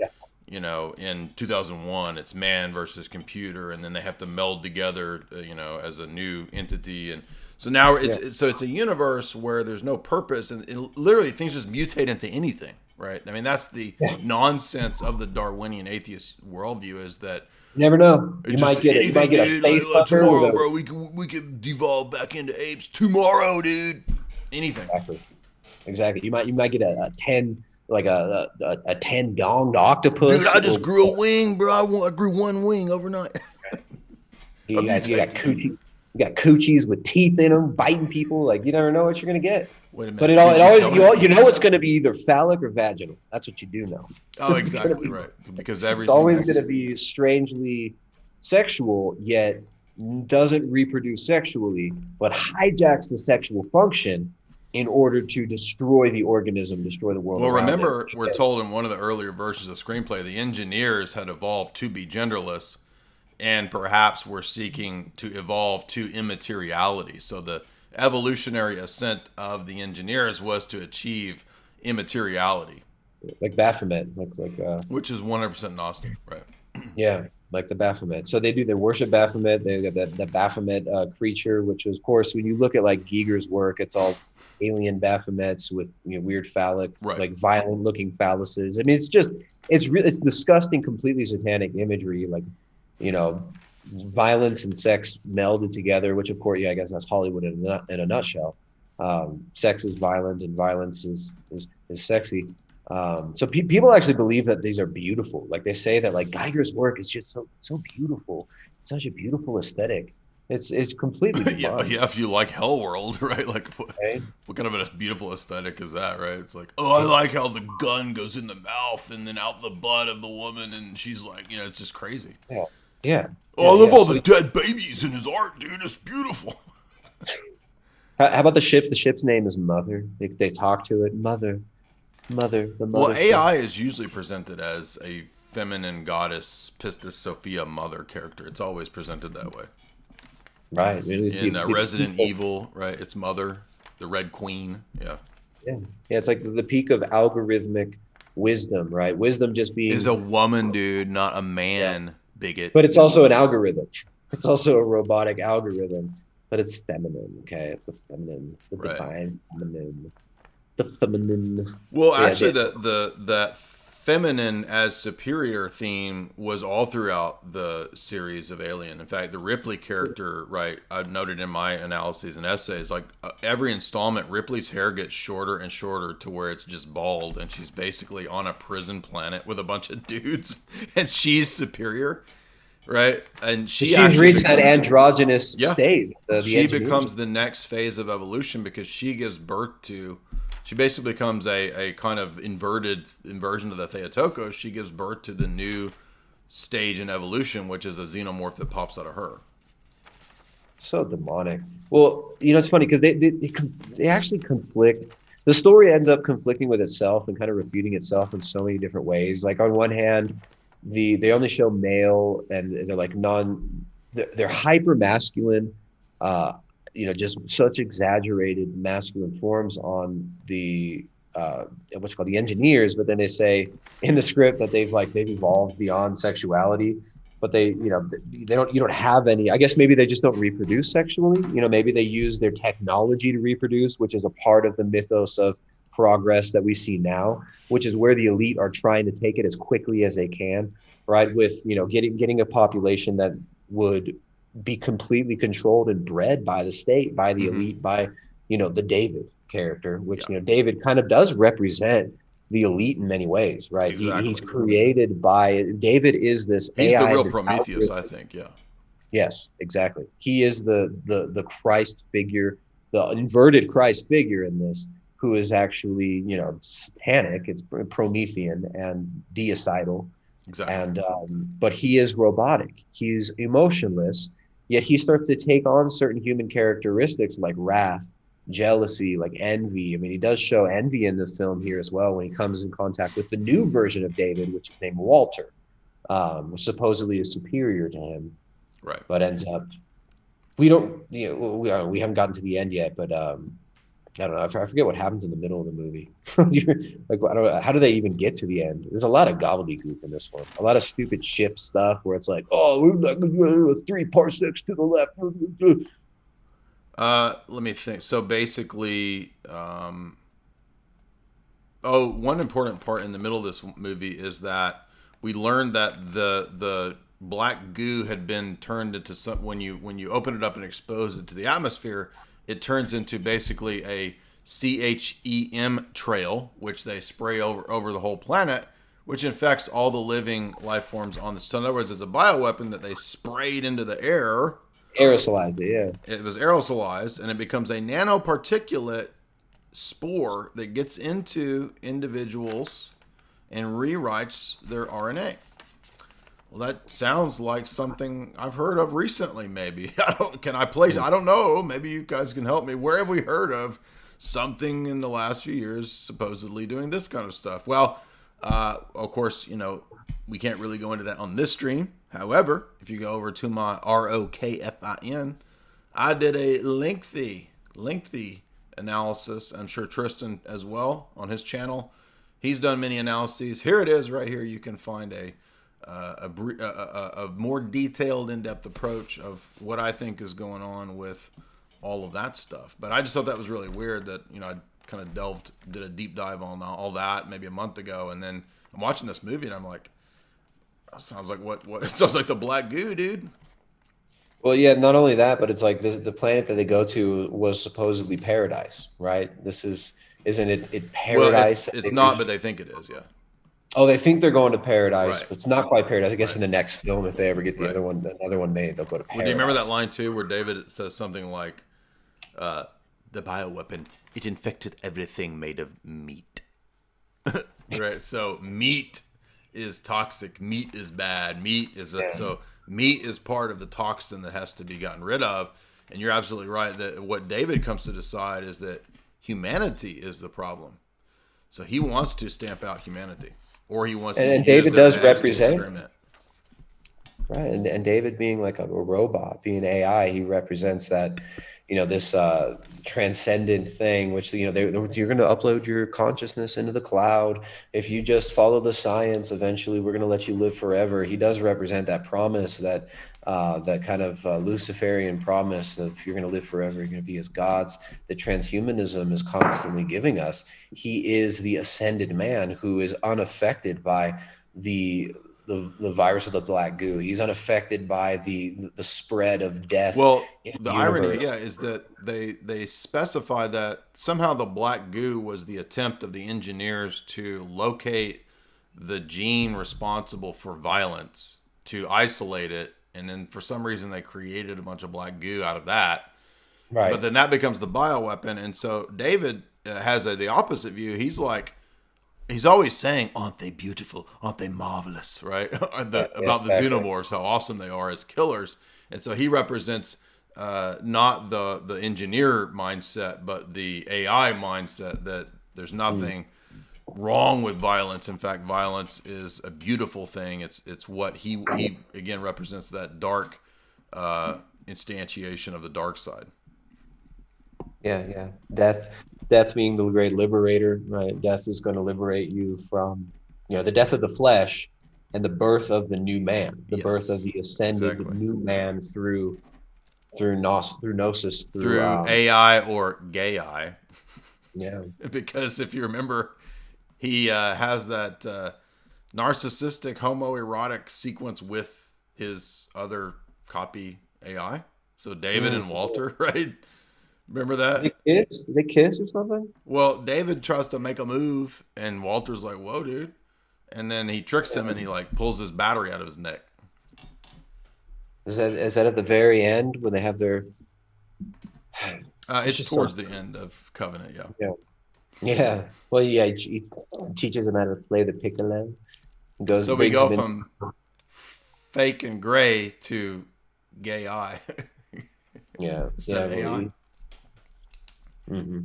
you know, in 2001, it's man versus computer, and then they have to meld together, you know, as a new entity. And so now it's a universe where there's no purpose, and literally things just mutate into anything. Right. I mean, that's the nonsense of the Darwinian atheist worldview, is that you never know. You might get a face tomorrow, bro. We could devolve back into apes tomorrow, dude. Anything. Exactly. You might get a 10 donged octopus. Dude, I just grew a wing, bro. I grew one wing overnight. You got coochies with teeth in them, biting people. Like, you never know what you're gonna get. Wait a minute. But it always you know it's gonna be either phallic or vaginal. That's what you do know. Oh, exactly right. Because everything. It's always gonna be strangely sexual, yet doesn't reproduce sexually, but hijacks the sexual function in order to destroy the organism, destroy the world. Well, remember, we're told in one of the earlier versions of the screenplay, the engineers had evolved to be genderless, and perhaps were seeking to evolve to immateriality. So the evolutionary ascent of the engineers was to achieve immateriality, like Baphomet, which is 100% Gnostic, right? Yeah, like the Baphomet. So they worship Baphomet. They got that Baphomet creature, which is, of course, when you look at like Giger's work, it's all alien Baphomets with, you know, weird phallic, like violent looking phalluses. I mean, it's disgusting, completely satanic imagery, like, you know, violence and sex melded together, which, of course, I guess that's Hollywood in a nutshell. Sex is violent and violence is sexy. So people actually believe that these are beautiful. Like, they say that, like, Geiger's work is just so beautiful, such a beautiful aesthetic. It's completely yeah, if you like Hellworld, right? Like, what kind of a beautiful aesthetic is that, right? It's like, oh, I like how the gun goes in the mouth and then out the butt of the woman, and she's like, you know, it's just crazy. Yeah. Oh, I love all the dead babies in his art, dude. It's beautiful. How about the ship? The ship's name is Mother. They talk to it, Mother. The mother. Well, AI is usually presented as a feminine goddess, Pistis Sophia Mother character. It's always presented that way. Right. In Resident Evil, right? It's Mother, the Red Queen. Yeah. Yeah. It's like the peak of algorithmic wisdom, right? Wisdom just being is a woman, dude, not a man. Bigot. But it's also an algorithm. It's also a robotic algorithm, but it's feminine. Okay, it's the feminine, the divine feminine, the feminine. Well, actually, that feminine as superior theme was all throughout the series of Alien. In fact, the Ripley character, right? I've noted in my analyses and essays, like every installment, Ripley's hair gets shorter and shorter to where it's just bald, and she's basically on a prison planet with a bunch of dudes, and she's superior, right? And she's reached that androgynous state. She becomes the next phase of evolution because she gives birth to she basically becomes a kind of inversion of the Theotokos. She gives birth to the new stage in evolution, which is a xenomorph that pops out of her. So demonic. Well, it's funny because they actually conflict. The story ends up conflicting with itself and kind of refuting itself in so many different ways. Like on one hand, they only show male, and they're like they're hyper masculine, just such exaggerated masculine forms on the what's called the engineers. But then they say in the script that they've evolved beyond sexuality, but they don't have any. I guess maybe they just don't reproduce sexually. Maybe they use their technology to reproduce, which is a part of the mythos of progress that we see now, which is where the elite are trying to take it as quickly as they can, right? With getting a population that would be completely controlled and bred by the state, by the elite, by the David character, which David kind of does represent the elite in many ways, right? Exactly. He's created by David is this. He's AI the real Prometheus, I think. Yeah. Yes, exactly. He is the Christ figure, the inverted Christ figure in this, who is actually satanic. It's Promethean and deicidal. Exactly. And but he is robotic. He's emotionless. Yet he starts to take on certain human characteristics like wrath, jealousy, like envy. I mean, he does show envy in the film here as well when he comes in contact with the new version of David, which is named Walter, which supposedly is superior to him. Right. But ends up, we haven't gotten to the end yet, but I don't know. I forget what happens in the middle of the movie. Like, I don't know, how do they even get to the end? There's a lot of gobbledygook in this one. A lot of stupid ship stuff where it's like, oh, we're not going to 3 parsecs to the left. Let me think. So basically, one important part in the middle of this movie is that we learned that the black goo had been turned into when you open it up and expose it to the atmosphere, it turns into basically a CHEM trail, which they spray over the whole planet, which infects all the living life forms on the. So in other words, it's a bioweapon that they sprayed into the air. Aerosolized it, yeah. It was aerosolized, and it becomes a nanoparticulate spore that gets into individuals and rewrites their RNA. Well, that sounds like something I've heard of recently, maybe. I don't know. Maybe you guys can help me. Where have we heard of something in the last few years supposedly doing this kind of stuff? Well, of course, we can't really go into that on this stream. However, if you go over to my ROKFIN, I did a lengthy analysis. I'm sure Tristan as well on his channel. He's done many analyses. Here it is right here. You can find a more detailed, in-depth approach of what I think is going on with all of that stuff. But I just thought that was really weird that, I kind of did a deep dive on all that maybe a month ago. And then I'm watching this movie and I'm like, that sounds like what it sounds like the black goo, dude. Well, yeah, not only that, but it's like the planet that they go to was supposedly paradise, right? Isn't it paradise? Well, it's not, but they think it is, yeah. Oh, they think they're going to paradise, Right. but it's not quite paradise. I guess in the next film, if they ever get another one made, they'll go to paradise. Well, do you remember that line too, where David says something like, "The bioweapon, it infected everything made of meat." Right. So meat is toxic. Meat is bad. So meat is part of the toxin that has to be gotten rid of. And you're absolutely right that what David comes to decide is that humanity is the problem. So he wants to stamp out humanity. Or he wants to. And David does represent. Right. And David being like a robot, being AI, he represents that, this transcendent thing, which, you're going to upload your consciousness into the cloud. If you just follow the science, eventually we're going to let you live forever. He does represent that promise, that kind of Luciferian promise of if you're going to live forever, you're going to be as gods, that transhumanism is constantly giving us. He is the ascended man who is unaffected by the virus of the black goo. He's unaffected by the spread of death. Well, the irony, is that they specify that somehow the black goo was the attempt of the engineers to locate the gene responsible for violence, to isolate it, and then for some reason they created a bunch of black goo out of that. Right. But then that becomes the bioweapon, and so David has the opposite view. He's like, he's always saying, "Aren't they beautiful? Aren't they marvelous?" Right? About the xenomorphs, how awesome they are as killers. And so he represents not the engineer mindset, but the AI mindset that there's nothing wrong with violence. In fact, violence is a beautiful thing. It's what he again represents, that dark instantiation of the dark side. Yeah. Death being the great liberator, right? Death is going to liberate you from, the death of the flesh and the birth of the new man, the birth of the ascended new man through gnosis, through AI or gay eye. Yeah. Because if you remember, he has that narcissistic homoerotic sequence with his other copy AI. So David and Walter, right? Remember that? They kiss or something? Well, David tries to make a move, and Walter's like, "Whoa, dude!" And then he tricks him, and he like pulls his battery out of his neck. Is that at the very end when they have their? It's towards the end of Covenant, yeah. Yeah. Well, yeah. He teaches him how to play the piccolo. So we go from fake and gray to gay eye. Yeah. AI. Mm-hmm.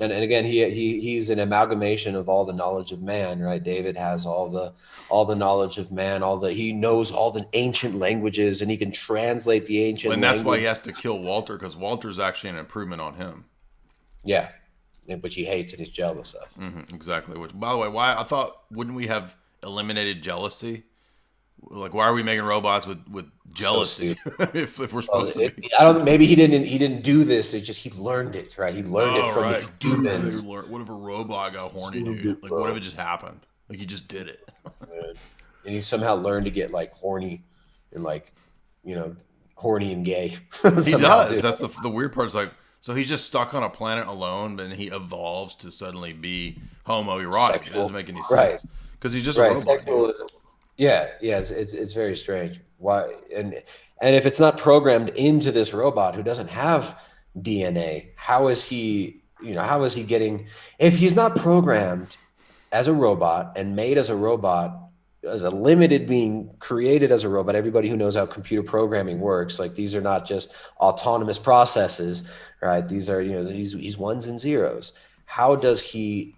And again, he's an amalgamation of all the knowledge of man, right? David has all the knowledge of man, he knows all the ancient languages, and he can translate the ancient. And that's why he has to kill Walter, because Walter's actually an improvement on him. Yeah, which he hates and he's jealous of. Mm-hmm, exactly. Which, by the way, why I thought, wouldn't we have eliminated jealousy? Like, why are we making robots with jealousy if we're supposed to be? Maybe he didn't do this. It's just he learned it, right? He learned it from the humans. What if a robot got horny, dude? Like, what if it just happened? Like, he just did it. And he somehow learned to get like horny and horny and gay. He does. Too. That's the weird part. Is like, so he's just stuck on a planet alone, but he evolves to suddenly be homoerotic. It doesn't make any sense because he's just a robot. Yeah, it's very strange. Why? And if it's not programmed into this robot who doesn't have DNA, how is he getting? If he's not programmed as a robot and made as a robot, as a limited being created as a robot, everybody who knows how computer programming works, like these are not just autonomous processes, right? These are he's ones and zeros. How does he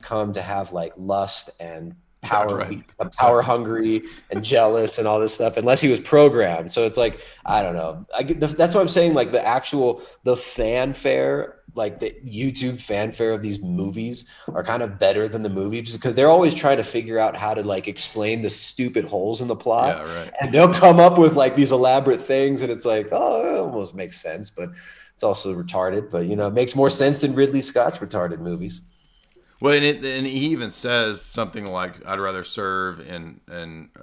come to have like lust and power hungry and jealous and all this stuff, unless he was programmed? So it's like, I don't know. That's what I'm saying. Like the fanfare, like the YouTube fanfare of these movies are kind of better than the movies, because they're always trying to figure out how to like explain the stupid holes in the plot. Yeah, right. And they'll come up with like these elaborate things, and it's like, oh, it almost makes sense, but it's also retarded. But it makes more sense than Ridley Scott's retarded movies. Well, and he even says something like, "I'd rather serve and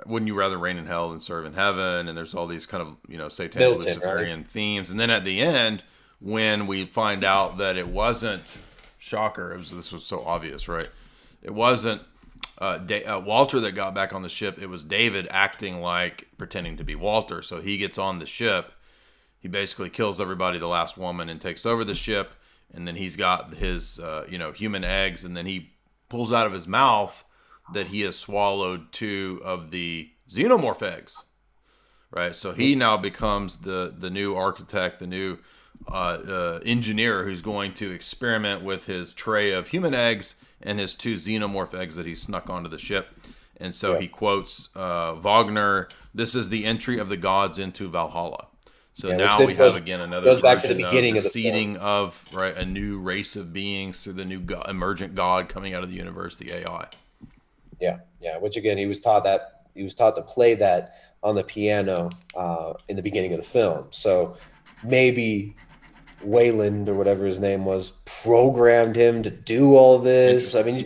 wouldn't you rather reign in hell than serve in heaven?" And there's all these kind of satanic Luciferian themes. And then at the end, when we find out that it wasn't, shocker, this was so obvious, right? It wasn't Walter that got back on the ship. It was David acting like pretending to be Walter. So he gets on the ship. He basically kills everybody, the last woman, and takes over the ship. And then he's got his, human eggs, and then he pulls out of his mouth that he has swallowed 2 of the xenomorph eggs, right? So he now becomes the new architect, the new engineer who's going to experiment with his tray of human eggs and his 2 xenomorph eggs that he snuck onto the ship. And so he quotes Wagner, "This is the entry of the gods into Valhalla." So now we have again another goes back to the beginning of the seeding of a new race of beings through the new emergent god coming out of the universe, the AI. Yeah. Which again, he was taught to play that on the piano in the beginning of the film. So maybe Wayland or whatever his name was programmed him to do all this. I mean,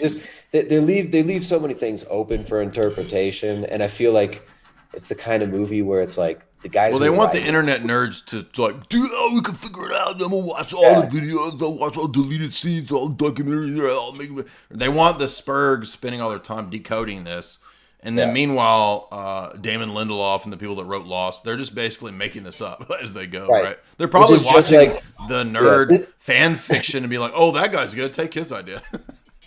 they leave so many things open for interpretation, and I feel like it's the kind of movie where it's like the guys. Well, they want the internet nerds to like, dude, we can figure it out. Then we'll watch all the videos. They'll watch all deleted scenes, all documentaries. They want the Spurgs spending all their time decoding this And then meanwhile, Damon Lindelof and the people that wrote Lost, they're just basically making this up as they go, right? They're probably watching the nerd fan fiction and be like, oh, that guy's good. Take his idea.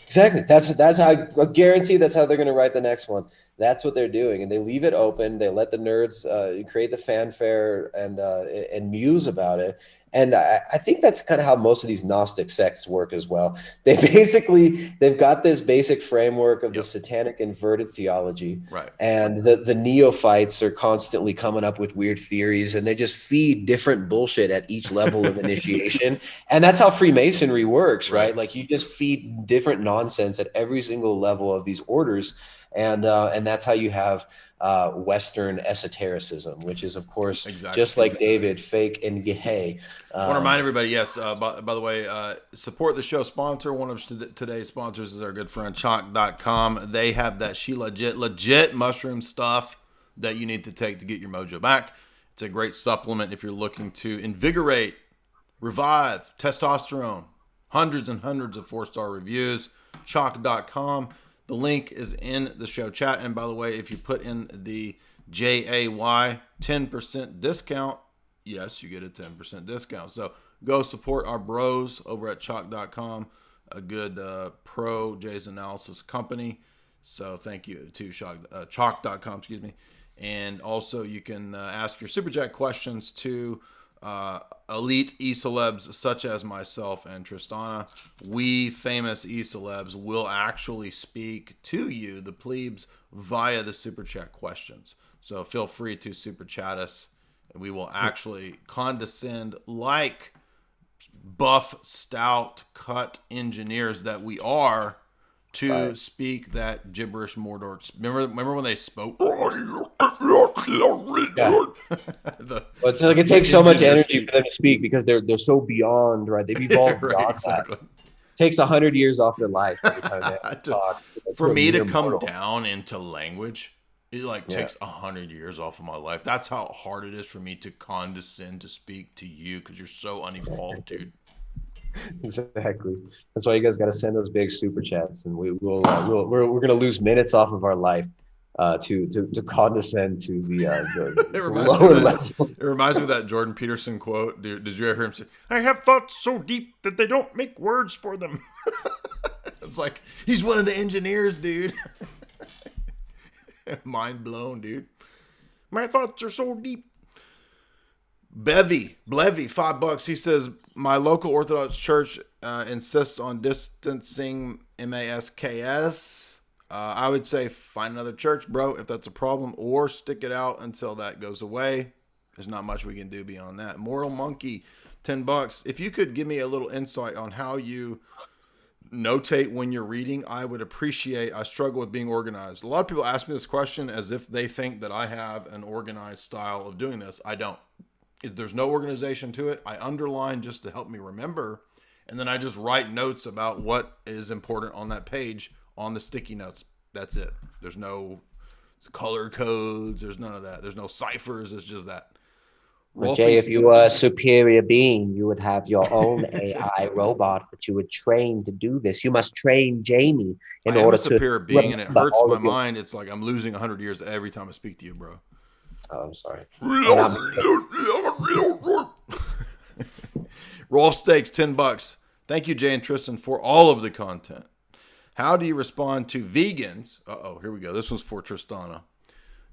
Exactly. That's how I guarantee that's how they're going to write the next one. That's what they're doing, and they leave it open. They let the nerds create the fanfare and muse about it. And I think that's kind of how most of these Gnostic sects work as well. They've got this basic framework of the satanic inverted theology, right? And the neophytes are constantly coming up with weird theories, and they just feed different bullshit at each level of initiation. And that's how Freemasonry works, right? Like you just feed different nonsense at every single level of these orders, and that's how you have Western esotericism, which is, of course, just like David, fake and gay. I want to remind everybody, yes, by the way, support the show sponsor. One of today's sponsors is our good friend Chalk.com. They have that legit mushroom stuff that you need to take to get your mojo back. It's a great supplement if you're looking to invigorate, revive testosterone. Hundreds and hundreds of 4-star reviews. Chalk.com. The link is in the show chat. And by the way, if you put in the JAY 10% discount, yes, you get a 10% discount. So go support our bros over at Chalk.com, a good pro Jay's analysis company. So thank you to Chalk.com, excuse me. And also you can ask your Super Chat questions to elite e-celebs such as myself and Tristana. We famous e-celebs will actually speak to you, the plebes, via the Super Chat questions. So feel free to Super Chat us, and we will actually condescend like buff, stout, cut engineers that we are to speak that gibberish Mordor. Remember when they spoke? It's like it takes so much energy for them to speak because they're so beyond, right? They've evolved beyond that. It takes 100 years off their life every time they have to talk. For me to come down into language, it takes 100 years off of my life. That's how hard it is for me to condescend to speak to you because you're so unevolved, dude. Exactly. That's why you guys got to send those big super chats, and we're gonna lose minutes off of our life to condescend to the lower level. It reminds me of that Jordan Peterson quote. Did you ever hear him say, "I have thoughts so deep that they don't make words for them"? It's like he's one of the engineers, dude. Mind blown, dude. My thoughts are so deep. Blevy, $5. He says, my local Orthodox church insists on distancing masks. I would say find another church, bro, if that's a problem, or stick it out until that goes away. There's not much we can do beyond that. Moral Monkey, $10. If you could give me a little insight on how you notate when you're reading, I would appreciate. I struggle with being organized. A lot of people ask me this question as if they think that I have an organized style of doing this. I don't. There's no organization to it. I underline just to help me remember, and then I just write notes about what is important on that page on the sticky notes. That's it. There's no color codes. There's none of that. There's no ciphers. It's just that. Well, Jay, if you were a superior being, you would have your own AI robot that you would train to do this. You must train Jamie in order to. I'm a superior being, and it hurts my mind. It's like I'm losing 100 years every time I speak to you, bro. Oh, I'm sorry. Rolf Steaks, $10. Thank you, Jay and Tristan, for all of the content. How do you respond to vegans? Here we go. This one's for Tristana,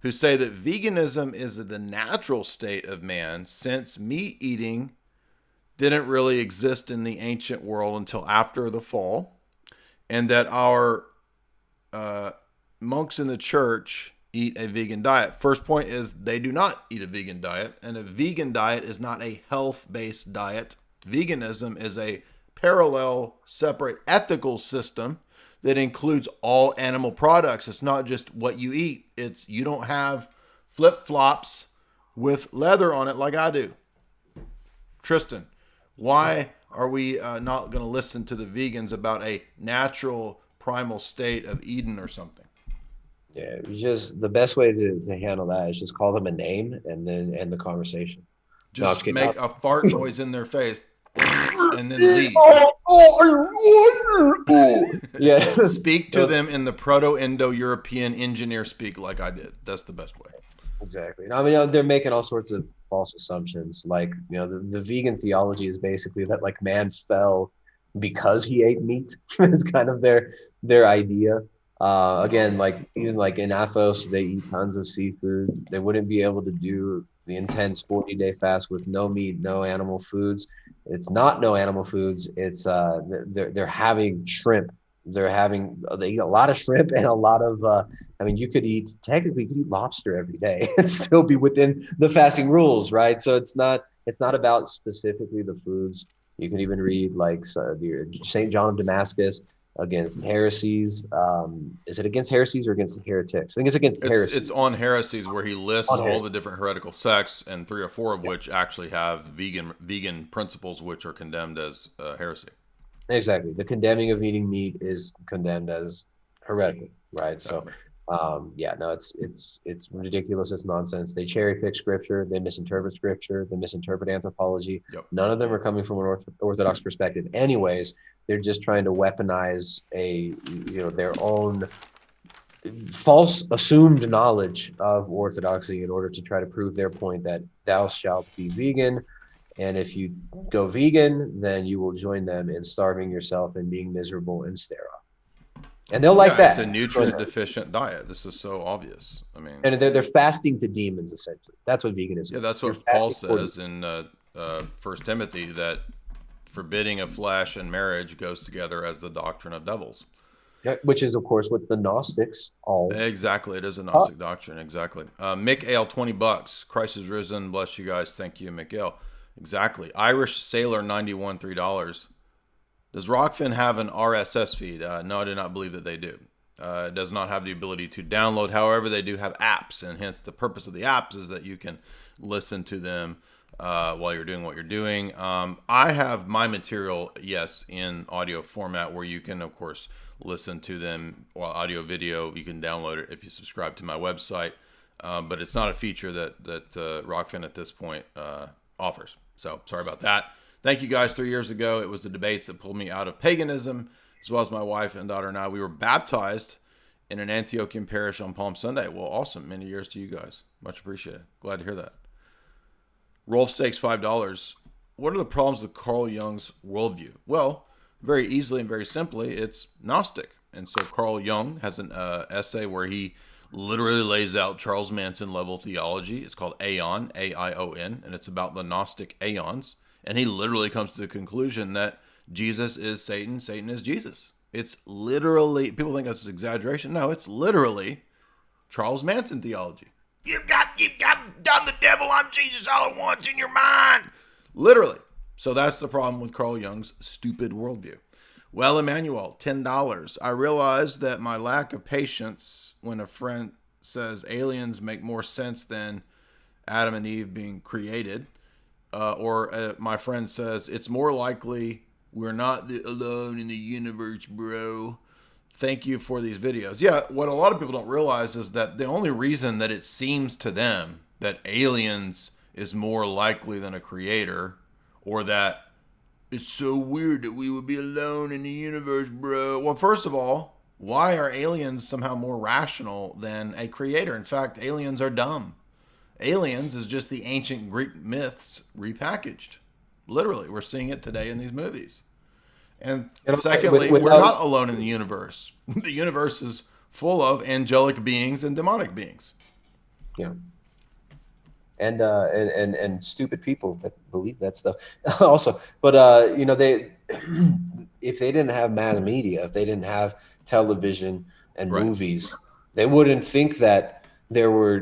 who say that veganism is the natural state of man since meat eating didn't really exist in the ancient world until after the fall, and that our monks in the church eat a vegan diet. First point is they do not eat a vegan diet, and a vegan diet is not a health-based diet. Veganism is a parallel, separate ethical system that includes all animal products. It's not just what you eat. It's you don't have flip-flops with leather on it like I do. Tristan, why are we not going to listen to the vegans about a natural primal state of Eden or something? Yeah, just the best way to handle that is just call them a name and then end the conversation. Just make a fart noise in their face. and then leave. Yeah. Speak to them in the Proto-Indo-European engineer speak like I did. That's the best way. Exactly. I mean, they're making all sorts of false assumptions. Like, the vegan theology is basically that like man fell because he ate meat. It's kind of their idea. Again, like even like in Athos, they eat tons of seafood. They wouldn't be able to do the intense 40-day fast with no meat, no animal foods. It's not no animal foods. It's they're having shrimp. They eat a lot of shrimp and a lot of I mean, you could eat lobster every day and still be within the fasting rules, right? So it's not about specifically the foods. You can even read like St. John of Damascus against heresies. Is it against heresies or against heretics? I think it's against heresies. It's on heresies, where he lists all the different heretical sects, and 3 or 4 of which actually have vegan principles, which are condemned as heresy. Exactly. The condemning of eating meat is condemned as heretical, right? Exactly. So, it's ridiculous. It's nonsense. They cherry pick scripture. They misinterpret scripture. They misinterpret anthropology. Yep. None of them are coming from an orthodox perspective. Anyways, they're just trying to weaponize their own false assumed knowledge of orthodoxy in order to try to prove their point that thou shalt be vegan. And if you go vegan, then you will join them in starving yourself and being miserable and sterile. And they'll like that. It's a nutrient deficient diet. This is so obvious. I mean, and they're fasting to demons, essentially. That's what veganism is. Yeah, that's what Paul says in 1 Timothy, that forbidding of flesh and marriage goes together as the doctrine of devils. Yeah, which is, of course, what the Gnostics all. Exactly. It is a Gnostic doctrine. Exactly. Mick Ale, $20. Christ is risen. Bless you guys. Thank you, Mick Ale. Exactly. Irish Sailor 91, $3. Does Rockfin have an RSS feed? No, I do not believe that they do. It does not have the ability to download. However, they do have apps, and hence the purpose of the apps is that you can listen to them while you're doing what you're doing. I have my material, yes, in audio format, where you can, of course, listen to them while audio video. You can download it if you subscribe to my website, but it's not a feature that Rockfin at this point offers. So sorry about that. Thank you guys. 3 years ago, it was the debates that pulled me out of paganism, as well as my wife and daughter and I. We were baptized in an Antiochian parish on Palm Sunday. Well, awesome. Many years to you guys. Much appreciated. Glad to hear that. Rolf Stakes, $5. What are the problems with Carl Jung's worldview? Well, very easily and very simply, it's Gnostic. And so Carl Jung has an essay where he literally lays out Charles Manson level theology. It's called Aeon, A-I-O-N, and it's about the Gnostic aeons. And he literally comes to the conclusion that Jesus is Satan, Satan is Jesus. It's literally, people think that's an exaggeration. No, it's literally Charles Manson theology. You've got done the devil, I'm Jesus all at once in your mind. Literally. So that's the problem with Carl Jung's stupid worldview. Well, Emmanuel, $10. I realize that my lack of patience when a friend says aliens make more sense than Adam and Eve being created. Or my friend says, it's more likely we're not alone in the universe, bro. Thank you for these videos. Yeah, what a lot of people don't realize is that the only reason that it seems to them that aliens is more likely than a creator, or that it's so weird that we would be alone in the universe, bro. Well, first of all, why are aliens somehow more rational than a creator? In fact, aliens are dumb. Aliens is just the ancient Greek myths repackaged. Literally, we're seeing it today in these movies. And secondly, we're not alone in the universe. The universe is full of angelic beings and demonic beings. Yeah. And stupid people that believe that stuff also. But they if they didn't have mass media, if they didn't have television and movies, they wouldn't think that there were,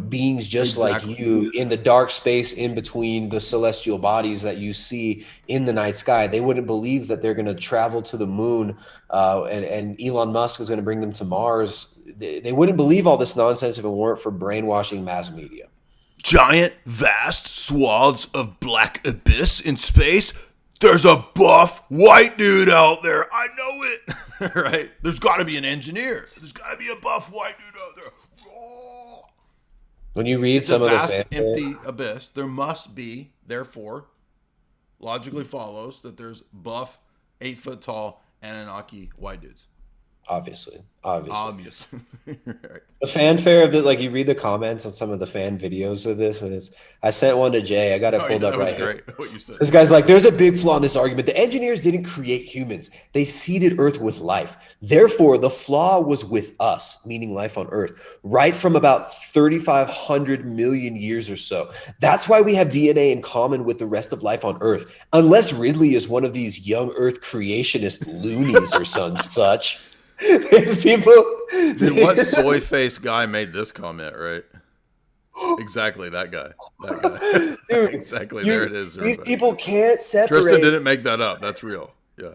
beings just like you in the dark space in between the celestial bodies that you see in the night sky. They wouldn't believe that they're going to travel to the moon and Elon Musk is going to bring them to Mars. They wouldn't believe all this nonsense if it weren't for brainwashing mass media. Giant, vast swaths of black abyss in space. There's a buff white dude out there. I know it. Right? There's got to be an engineer. There's got to be a buff white dude out there. When you read some of the vast, empty abyss, there must be, therefore, logically follows that there's buff, 8 foot tall, Anunnaki white dudes. Obviously. Obvious. Right. The fanfare of it, like you read the comments on some of the fan videos of this, and I sent one to Jay. I got it pulled up That was right here. great. What you said. This guy's like, there's a big flaw in this argument. The engineers didn't create humans. They seeded Earth with life. Therefore, the flaw was with us, meaning life on Earth, right from about 3,500 million years or so. That's why we have DNA in common with the rest of life on Earth. Unless Ridley is one of these young Earth creationist loonies or some such. There's people. Dude, what soy-faced guy made this comment, right? Exactly, that guy. Dude, exactly, there it is. These Everybody. people can't separate. Tristan didn't make that up. That's real. Yeah.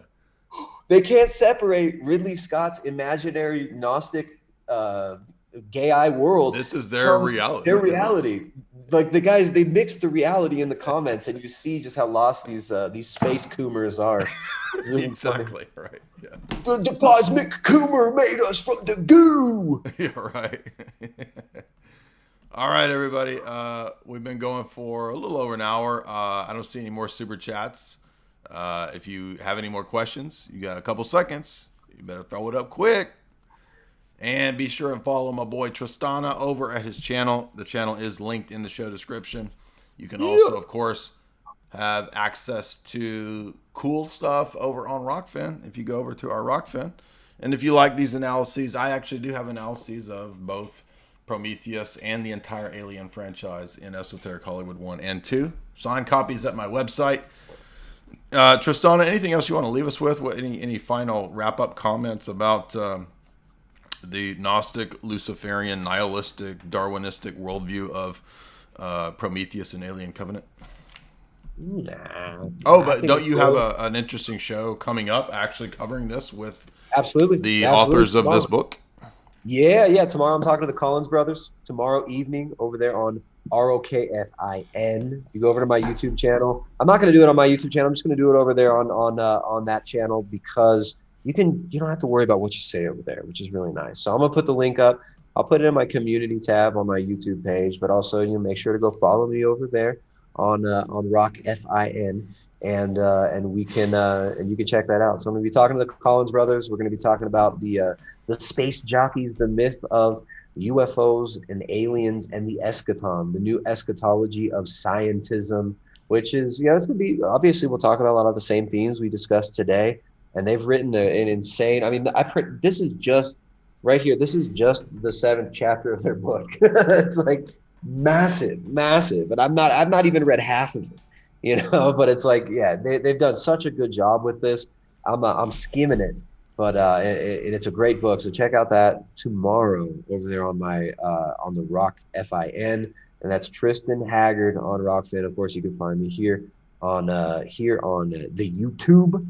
They can't separate Ridley Scott's imaginary Gnostic gay eye world. This is their reality. Their reality. Like the guys, they mix the reality in the comments, and you see just how lost these space coomers are. It's really exactly funny. right. Yeah. The cosmic coomer made us from the goo. Yeah, right. All right, everybody. We've been going for a little over an hour. I don't see any more super chats. If you have any more questions, you got a couple seconds. You better throw it up quick. And be sure and follow my boy Tristana over at his channel. The channel is linked in the show description. You can also, of course, have access to cool stuff over on Rockfin if you go over to our Rockfin. And if you like these analyses, I actually do have analyses of both Prometheus and the entire Alien franchise in Esoteric Hollywood 1 and 2. Signed copies at my website. Tristana, anything else you want to leave us with? Any final wrap-up comments about the Gnostic, Luciferian, nihilistic, Darwinistic worldview of Prometheus and Alien Covenant? Nah. Oh, but don't you have an interesting show coming up actually covering this with the authors of this book? Yeah. Tomorrow I'm talking to the Collins brothers. Tomorrow evening over there on ROKFIN. You go over to my YouTube channel. I'm not going to do it on my YouTube channel. I'm just going to do it over there on that channel because you don't have to worry about what you say over there, which is really nice. So I'm going to put the link up. I'll put it in my community tab on my YouTube page, but also make sure to go follow me over there on RockFIN, and we can and you can check that out. So I'm going to be talking to the Collins brothers. We're going to be talking about the space jockeys, the myth of UFOs and aliens, and the eschaton, the new eschatology of scientism, which is it's going to be, obviously we'll talk about a lot of the same themes we discussed today. And they've written an insane. I mean, this is just right here. This is just the 7th chapter of their book. It's like massive. And I've not even read half of it, But it's like, they've done such a good job with this. I'm skimming it, but it's a great book. So check out that tomorrow over there on my on the Rock FIN, and that's Tristan Haggard on Rockfin. Of course, you can find me here on the YouTube.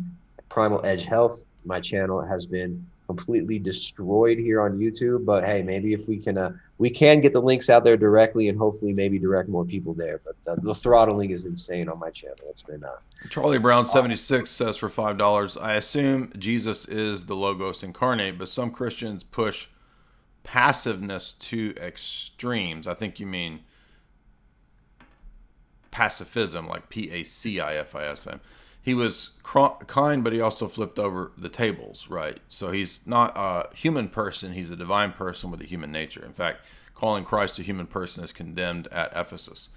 Primal Edge Health. My channel has been completely destroyed here on YouTube, but hey, maybe if we can get the links out there directly and hopefully maybe direct more people there. But the throttling is insane on my channel. It's been Charlie Brown 76 says for $5, I assume Jesus is the Logos incarnate, but some Christians push passiveness to extremes. I think you mean pacifism, like PACIFISM. He was kind, but he also flipped over the tables, right? So he's not a human person. He's a divine person with a human nature. In fact, calling Christ a human person is condemned at Ephesus.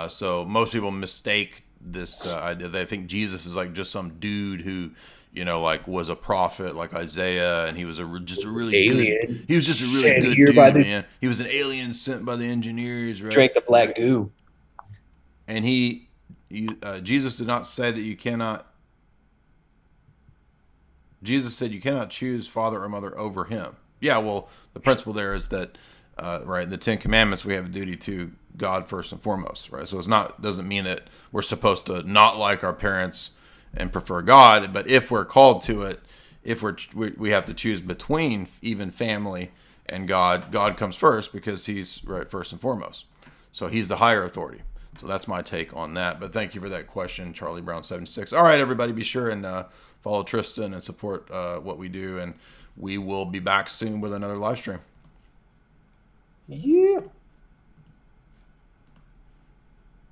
So most people mistake this idea. They think Jesus is like just some dude who, was a prophet like Isaiah, and he was just a really alien. Good. He was just a really good dude, man. He was an alien sent by the engineers, right? Drank the black goo. And Jesus did not say that you cannot. Jesus said you cannot choose father or mother over him. Yeah, well, the principle there is that, right, in the 10 Commandments, we have a duty to God first and foremost, right? So doesn't mean that we're supposed to not like our parents and prefer God, but if we're called to it, if we have to choose between even family and God, God comes first because he's right first and foremost. So he's the higher authority. So that's my take on that. But thank you for that question, Charlie Brown 76. All right, everybody, be sure and follow Tristan and support what we do. And we will be back soon with another live stream. Yeah.